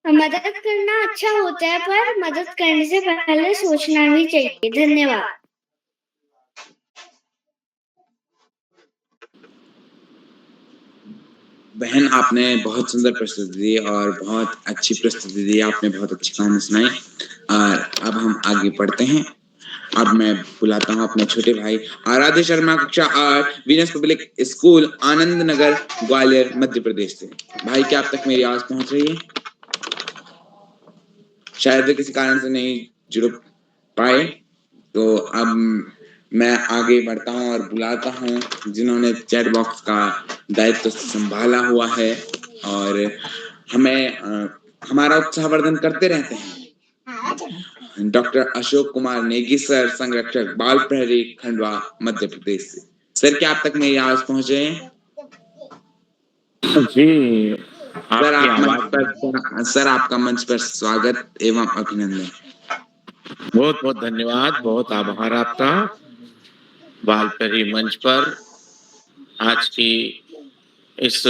मदद करना अच्छा होता है, पर मदद करने से पहले सोचना भी चाहिए। धन्यवाद। बहन, आपने बहुत सुंदर प्रस्तुति दी और बहुत अच्छी प्रस्तुति दी। आपने बहुत अच्छी कहानी सुनाई। और अब हम आगे बढ़ते हैं। अब मैं बुलाता हूँ अपने छोटे भाई आराध्य शर्मा, कक्षा 8, Venus public school, Anand Nagar, Gwalior, Madhya Pradesh से। भाई क्या आप तक मेरी आवाज पहुंच रही है? शायद वे किसी कारण से नहीं जुड़ पाए, तो अब मैं आगे बढ़ता हूँ और बुलाता हूँ जिन्होंने चैट बॉक्स का दायित्व संभाला हुआ है और हमें हमारा उत्साहवर्धन करते रहते हैं। डॉक्टर अशोक कुमार नेगी सर, संरक्षक बाल प्रहरी, खंडवा, मध्य प्रदेश से। सर क्या आप तक मेरी आवाज पहुंच रहे हैं? जी, सर आपकी आप मंच आवाज पर, सर आपका मंच पर स्वागत एवं अभिनंदन। बहुत बहुत धन्यवाद, बहुत आभार आपका। बालपरी मंच पर आज की इस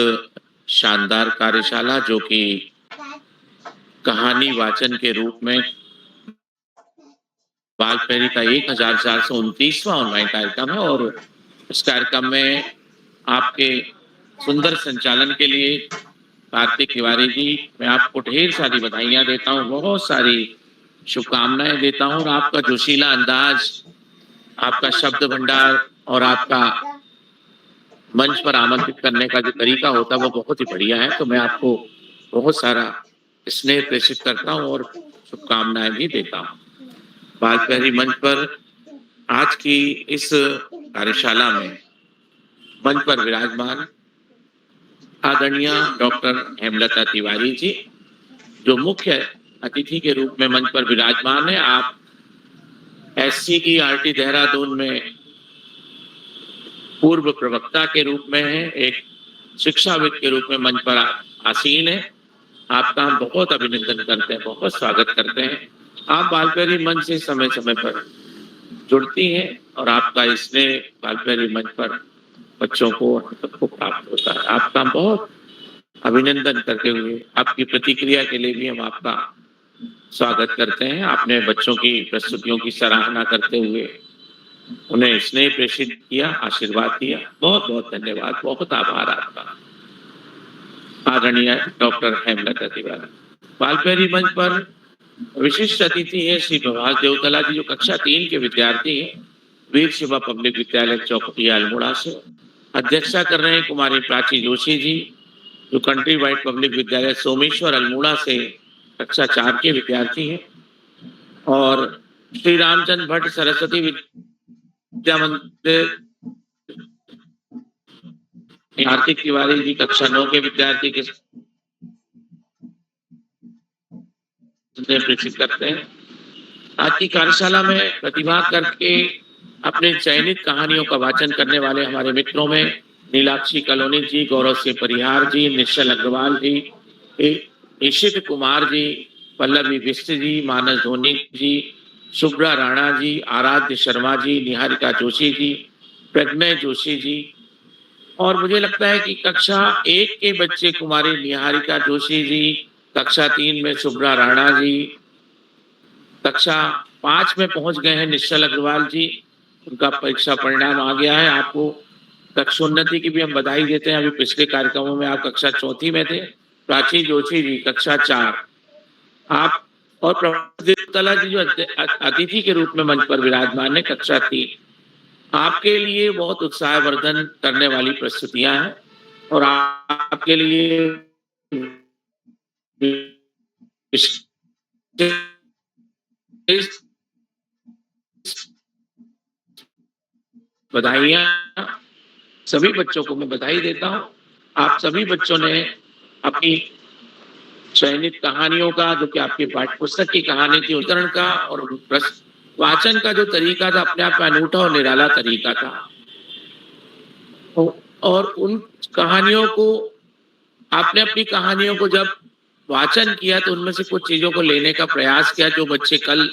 शानदार कार्यशाला जो कि कहानी वाचन के रूप में बालपरी का 1429वां ऑनलाइन कार्यक्रम है और इस कार्यक्रम में आपके सुंदर संचालन के लिए कार्तिक तिवारी जी, मैं आपको ढेर सारी बधाइयां देता हूँ, बहुत सारी शुभकामनाएं देता हूँ और आपका जोशीला अंदाज, आपका शब्द भंडार और आपका मंच पर आमंत्रित करने का जो तरीका होता है वो बहुत ही बढ़िया है। तो मैं आपको बहुत सारा स्नेह प्रेषित करता हूँ और शुभकामनाएं भी देता हूँ। बालपहरी मंच पर आज की इस कार्यशाला में मंच पर विराजमान आदरणीय डॉक्टर हेमलता तिवारी जी जो मुख्य अतिथि के रूप में मंच पर विराजमान है। आप SCERT देहरादून में पूर्व प्रवक्ता के रूप में है, एक शिक्षाविद के रूप में मंच पर आसीन है। आपका हम बहुत अभिनंदन करते हैं, बहुत स्वागत करते हैं। आप बालपहरी मंच से समय समय पर जुड़ती हैं और आपका इसलिए बालपहरी मंच पर बच्चों को सबको प्राप्त होता है। आपका बहुत अभिनंदन करते हुए आपकी प्रतिक्रिया के लिए भी हम आपका स्वागत करते हैं। आपने बच्चों की प्रस्तुतियों की सराहना करते हुए उन्हें स्नेह प्रेषित किया, आशीर्वाद दिया, बहुत बहुत धन्यवाद, बहुत आभार आपका आदरणीय डॉक्टर हेमलता तिवारी। बालपहरी मंच पर विशिष्ट अतिथि है श्री प्रभास देवतला जी जो कक्षा 3 के विद्यार्थी हैं, वीर शिवा पब्लिक विद्यालय चौपटिया अल्मोड़ा से। अध्यक्षता कर रहे हैं कुमारी प्राची जोशी जी जो कंट्री वाइड पब्लिक विद्यालय सोमेश्वर अल्मोड़ा से कक्षा 4 के विद्यार्थी हैं और श्री रामचंद्र भट्ट सरस्वती विद्या मंदिर कार्तिक तिवारी जी कक्षा 9 के विद्यार्थी के प्रेषित करते हैं। आज की कार्यशाला में प्रतिभा करके अपने चयनित कहानियों का वाचन करने वाले हमारे मित्रों में नीलाक्षी कलोनी जी, गौरव सिंह परिहार जी, निश्चल अग्रवाल जी, ईशित कुमार जी, पल्लवी बिष्ट जी, मानस धोनी जी, शुभ्रा राणा जी, आराध्य शर्मा जी, निहारिका जोशी जी, प्रज्ञय जोशी जी और मुझे लगता है कि कक्षा 1 के बच्चे कुमारी निहारिका जोशी जी, कक्षा 3 में शुभ्रा राणा जी, कक्षा 5 में पहुंच गए हैं निश्चल अग्रवाल जी, उनका परीक्षा परिणाम आ गया है। आपको कक्षोन्नति की भी हम बधाई देते हैं। अभी पिछले कार्यक्रमों में आप कक्षा 4 में थे। प्राची जोशी जी कक्षा 4, आप और प्रभास देवतला जी जो अतिथि के रूप में मंच पर विराजमान है कक्षा 3, आपके लिए बहुत उत्साहवर्धन करने वाली प्रस्तुतियां हैं और आपके लिए बधाइयां। सभी बच्चों को मैं बधाई देता हूं। आप सभी बच्चों ने अपनी चयनित कहानियों का जो कि आपके पाठ्य पुस्तक की कहानी थी उद्धरण का और वाचन का जो तरीका था अपने आप में अनूठा और निराला तरीका था और उन कहानियों को आपने अपनी कहानियों को जब वाचन किया तो उनमें से कुछ चीजों को लेने का प्रयास किया जो बच्चे कल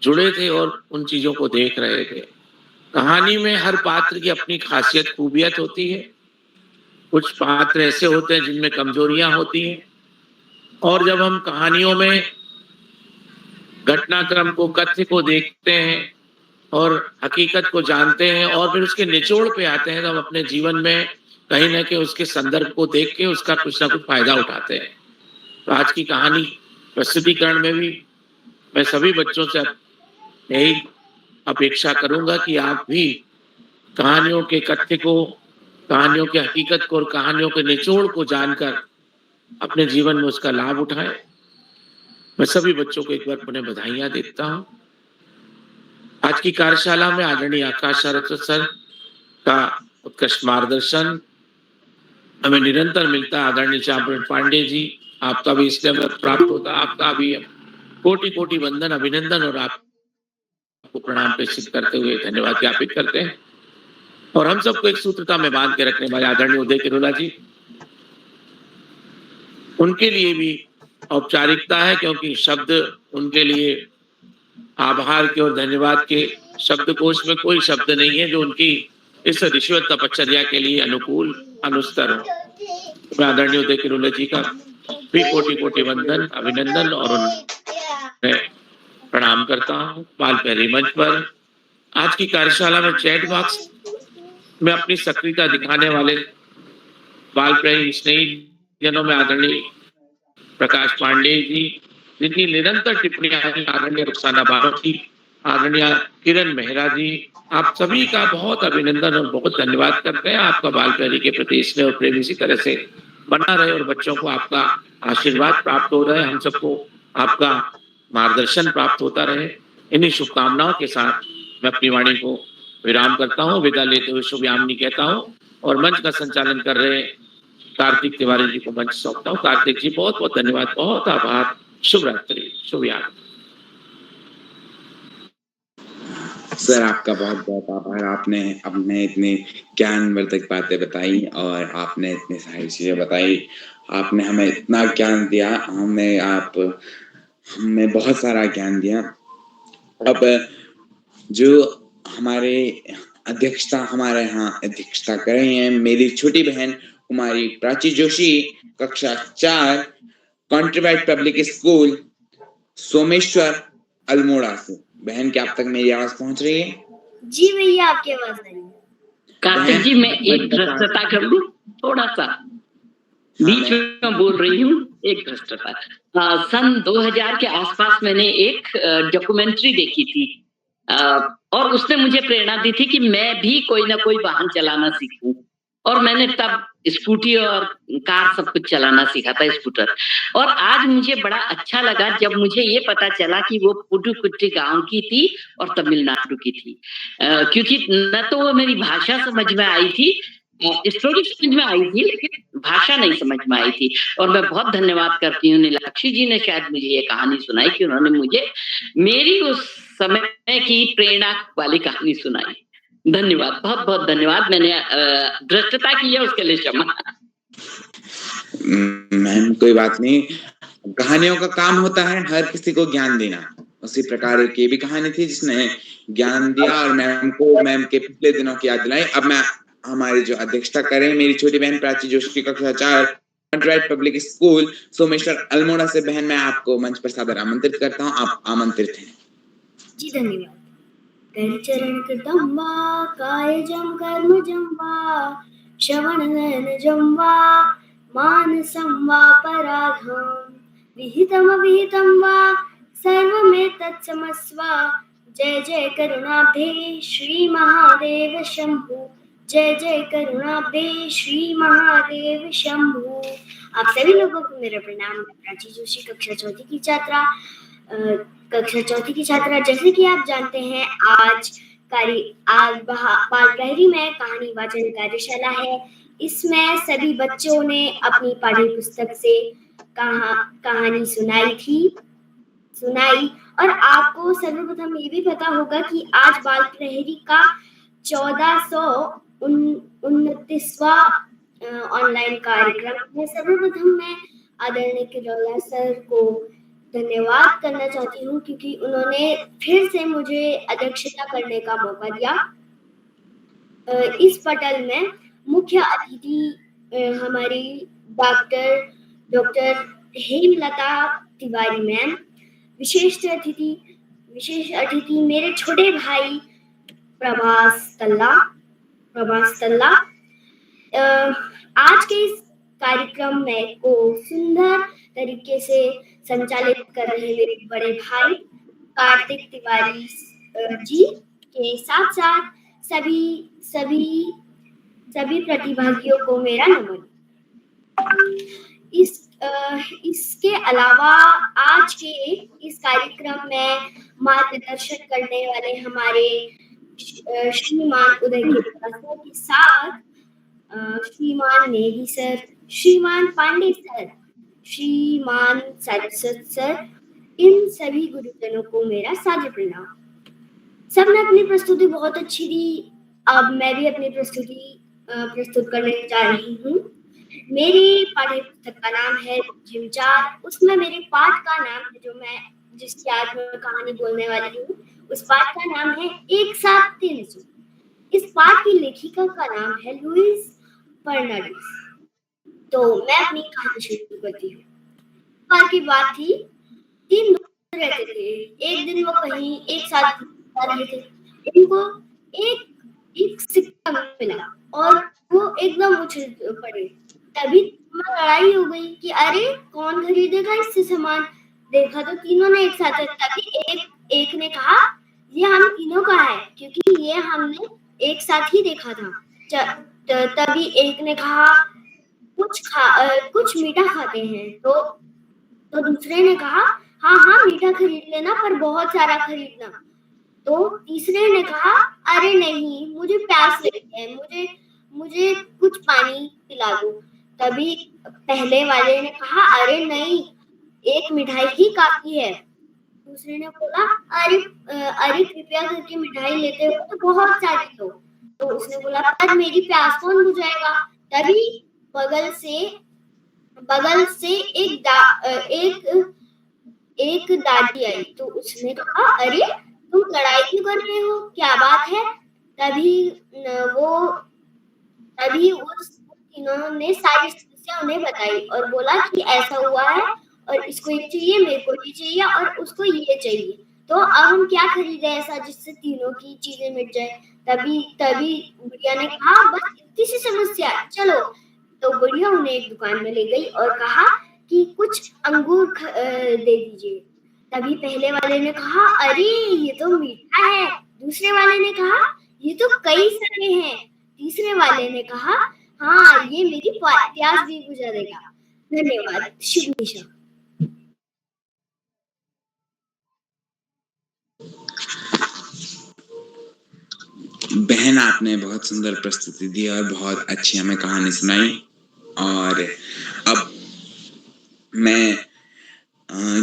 जुड़े थे और उन चीजों को देख रहे थे। कहानी में हर पात्र की अपनी खासियत खूबियत होती है। कुछ पात्र ऐसे होते हैं जिनमें कमजोरियां होती हैं और जब हम कहानियों में घटनाक्रम को, कथ्य को देखते हैं और हकीकत को जानते हैं और फिर उसके निचोड़ पे आते हैं तो हम अपने जीवन में कहीं ना कहीं उसके संदर्भ को देख के उसका कुछ ना कुछ फायदा उठाते हैं। तो आज की कहानी प्रस्तुतिकरण में भी मैं सभी बच्चों से यही अपेक्षा करूंगा कि आप भी कहानियों के कथ्य को, कहानियों की हकीकत को और कहानियों के निचोड़ को जानकर अपने जीवन में उसका लाभ उठाएं। मैं सभी बच्चों को एक बार पुनः बधाइयां देता हूं। आज की कार्यशाला में आदरणीय आकाश सारस्वत सर का उत्कृष्ट मार्गदर्शन हमें निरंतर मिलता है। आदरणीय चांपरण पांडे जी, आपका भी इसलिए हमें प्राप्त होता है। आपका भी कोटि कोटि वंदन, अभिनंदन और आपको प्रणाम प्रेषित करते हुए धन्यवाद ज्ञापित करते हैं। और हम सबको एक सूत्रता में बांध के रखने वाले आदरणीय उदय किरोला जी, उनके लिए भी औपचारिकता है, क्योंकि शब्द उनके लिए आभार के और धन्यवाद के शब्दकोश में कोई शब्द नहीं है जो उनकी इस रिश्वत तपश्चर्या के लिए अनुकूल अनुस्तर हो। मैं आदरणीय उदय किरोला जी का भी कोटि कोटि वंदन, अभिनंदन और उन्हें प्रणाम करता हूँ। बाल पहरी मंच पर आज की कार्यशाला में चैट बॉक्स में अपनी सक्रियता दिखाने वाले बाल प्रेमी स्नेही जनों में आदरणीय प्रकाश पांडे जी, जिनकी निरंतर टिप्पणियां आदरणीय रुखसाना बारोट जी, आदरणीय किरण मेहरा जी, आप सभी का बहुत अभिनंदन और बहुत धन्यवाद करते हैं। आपका बाल प्यारी के प्रति स्नेह और प्रेम इसी तरह से बना रहे और बच्चों को आपका आशीर्वाद प्राप्त हो रहे, हम सबको आपका मार्गदर्शन प्राप्त होता रहे। इन्हीं शुभकामनाओं के साथ मैं अपनी वाणी को विराम करता हूँ, विदा लेते हुए शुभ यामिनी कहता हूँ और मंच का संचालन कर रहे कार्तिक तिवारी जी को मंच सौंपता हूँ। कार्तिक जी बहुत बहुत धन्यवाद, बहुत आभार, शुभ रात्रि, शुभ यामिनी। सर आपका बहुत बहुत आभार। आपने अपने इतनी ज्ञानवर्धक बातें बताई और आपने इतनी सारी चीजें बताई। आपने हमें इतना ज्ञान दिया, हमें बहुत सारा ज्ञान दिया। अब जो हमारे हमारे यहाँ अध्यक्षता कर रही हैं मेरी छोटी बहन कुमारी प्राची जोशी, कक्षा 4, contribute public school Someshwar Almora से। बहन, क्या आप तक मेरी आवाज पहुंच रही है? जी भैया, आपकी आवाज आ रही है। कार्तिक जी, मैं एक भ्रष्टता कर लूं थोड़ा सा, बीच में बोल रही हूँ। एक भ्रष्टता, सन 2000 के आसपास मैंने एक डॉक्यूमेंट्री देखी थी और उसने मुझे प्रेरणा दी थी कि मैं भी कोई ना कोई वाहन चलाना सीखूं, और मैंने तब स्कूटी और कार सब कुछ चलाना सीखा था, स्कूटर। और आज मुझे बड़ा अच्छा लगा जब मुझे ये पता चला कि वो पुडुकुट्टी गांव की थी और तमिलनाडु की थी, क्योंकि न तो वो मेरी भाषा समझ में आई थी, स्टोरी समझ में आई थी, लेकिन भाषा नहीं समझ में आई थी। और मैं बहुत धन्यवाद करती हूँ, नीलाक्षी जी ने शायद मुझे ये कहानी सुनाई कि उन्होंने मुझे मेरी उस समय की प्रेरणा वाली कहानी सुनाई। धन्यवाद, बहुत बहुत धन्यवाद। मैंने भ्रष्टता की है, उसके लिए क्षमा। मैम कोई बात नहीं, कहानियों का काम होता है हर किसी को ज्ञान देना। उसी प्रकार की भी कहानी थी जिसने ज्ञान दिया और मैम के पिछले दिनों की याद दिलाई। अब मैं हमारी जो अध्यक्षता करें मेरी छोटी बहन प्राची जोशी, कक्षा 4, contribute public school Someshwar Almora से। बहन, मैं आपको मंच पर सादर आमंत्रित करता हूँ, आप आमंत्रित हैं। जी धन्यवाद। करचरण कृतं वा कायजं कर्मजं वा श्रवणनयनजं वा मानसं वा पराधं विहितमविहितं वा सर्वमेतत्समस्व। जय जय करुणाब्धे श्री महादेव शंभु, जय जय करुणाब्धे श्री महादेव शंभु। आप सभी लोगों को मेरा प्रणाम। प्राची जोशी, कक्षा 4 की छात्रा। जैसे कि आप जानते हैं आज बाल प्रहरी में कहानी वाचन कार्यशाला है। इसमें सभी बच्चों ने अपनी पाठ्य पुस्तक से कहानी सुनाई और आपको सर्वप्रथम ये भी पता होगा कि आज बाल प्रहरी का 1429वां ऑनलाइन कार्यक्रम है। सर्वप्रथम मैं आदरणीय किरोला सर को धन्यवाद करना चाहती हूँ क्योंकि उन्होंने फिर से मुझे अध्यक्षता करने का मौका दिया। इस पटल में मुख्य अतिथि हमारी डॉक्टर हेमलता तिवारी मैम, विशेष अतिथि मेरे छोटे भाई प्रभास तल्ला। आज के इस कार्यक्रम में को सुंदर तरीके से संचालित कर रहे मेरे बड़े भाई कार्तिक तिवारी जी के साथ साथ सभी सभी सभी प्रतिभागियों को मेरा नमन। इसके अलावा आज के इस कार्यक्रम में मार्गदर्शन करने वाले हमारे श्रीमान उदय गिरिवाल सर के साथ श्रीमान नेगी सर, श्रीमान पांडे सर, श्रीमान सरस्वत सर, इन सभी गुरुजनों को मेरा सादर प्रणाम। सबने अपनी प्रस्तुति बहुत अच्छी दी। अब मैं भी अपनी प्रस्तुति प्रस्तुत करने जा रही हूँ। मेरी पाठ्य पुस्तक का नाम है जिम 4। उसमें मेरे पाठ का नाम है, जो मैं जिसकी आज मैं कहानी बोलने वाली हूँ, उस पाठ का नाम है एक साथ 300। इस पाठ की लेखिका का नाम है लुइस फर्नांडिस। तो मैं अपनी कहानी शुरू करती हूँ। कल की बात थी, 3 दोस्त रहते थे। एक दिन वो कहीं एक साथ जा रहे थे। इनको एक सिक्का मिला और वो एकदम उछल पड़े। तभी लड़ाई हो गई कि अरे कौन खरीदेगा इससे सामान। देखा तो तीनों ने एक साथ। तभी एक ने कहा ये हम तीनों का है, क्योंकि ये हमने एक साथ ही देखा था। तभी एक ने कहा कुछ मीठा खाते हैं। तो दूसरे ने कहा हाँ मीठा खरीद लेना, पर बहुत सारा खरीदना। तो तीसरे ने कहा अरे नहीं, मुझे प्यास लगी है, मुझे कुछ पानी पिला दो। तभी पहले वाले ने कहा अरे नहीं, एक मिठाई ही काफी है। दूसरे ने बोला अरे कृपया करके मिठाई लेते हो तो बहुत सारी लो। तो उसने बोला पर मेरी प्यास कौन बुझाएगा। तभी बगल से एक दादी आई। तो उसने कहा अरे तुम लड़ाई क्यों कर रहे हो, क्या बात है। तभी उस तीनों ने सारी समस्या उन्हें बताई और बोला कि ऐसा हुआ है और इसको ये चाहिए, मेरे को ये चाहिए और उसको ये चाहिए। तो अब हम क्या खरीदें ऐसा जिससे तीनों की चीजें मिट जाए। तभी बुढ़िया ने कहा बस इतनी सी समस्या, चलो। तो बुढ़िया उन्हें एक दुकान में ले गई और कहा कि कुछ अंगूर दे दीजिए। तभी पहले वाले ने कहा अरे ये तो मीठा है। दूसरे वाले ने कहा ये तो कई सारे हैं। तीसरे वाले ने कहा हाँ ये मेरी प्यास भी बुझा देगा। धन्यवाद। शुभ निशा। बहन, आपने बहुत सुंदर प्रस्तुति दी और बहुत अच्छी हमें कहानी सुनाई। और अब मैं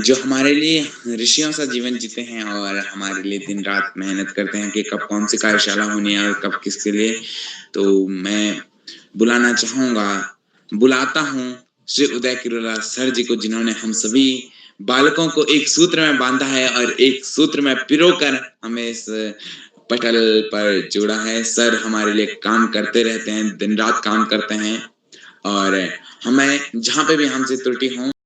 जो हमारे लिए ऋषियों सा जीवन जीते हैं और हमारे लिए दिन रात मेहनत करते हैं कि कब कौन सी कार्यशाला होनी है और कब किसके लिए, तो मैं बुलाता हूँ श्री उदय गिरिवाल सर जी को, जिन्होंने हम सभी बालकों को एक सूत्र में बांधा है और एक सूत्र में पिरोकर हमें इस पटल पर जोड़ा है। सर हमारे लिए काम करते रहते हैं, दिन रात काम करते हैं और हमें जहाँ पे भी हमसे त्रुटि हो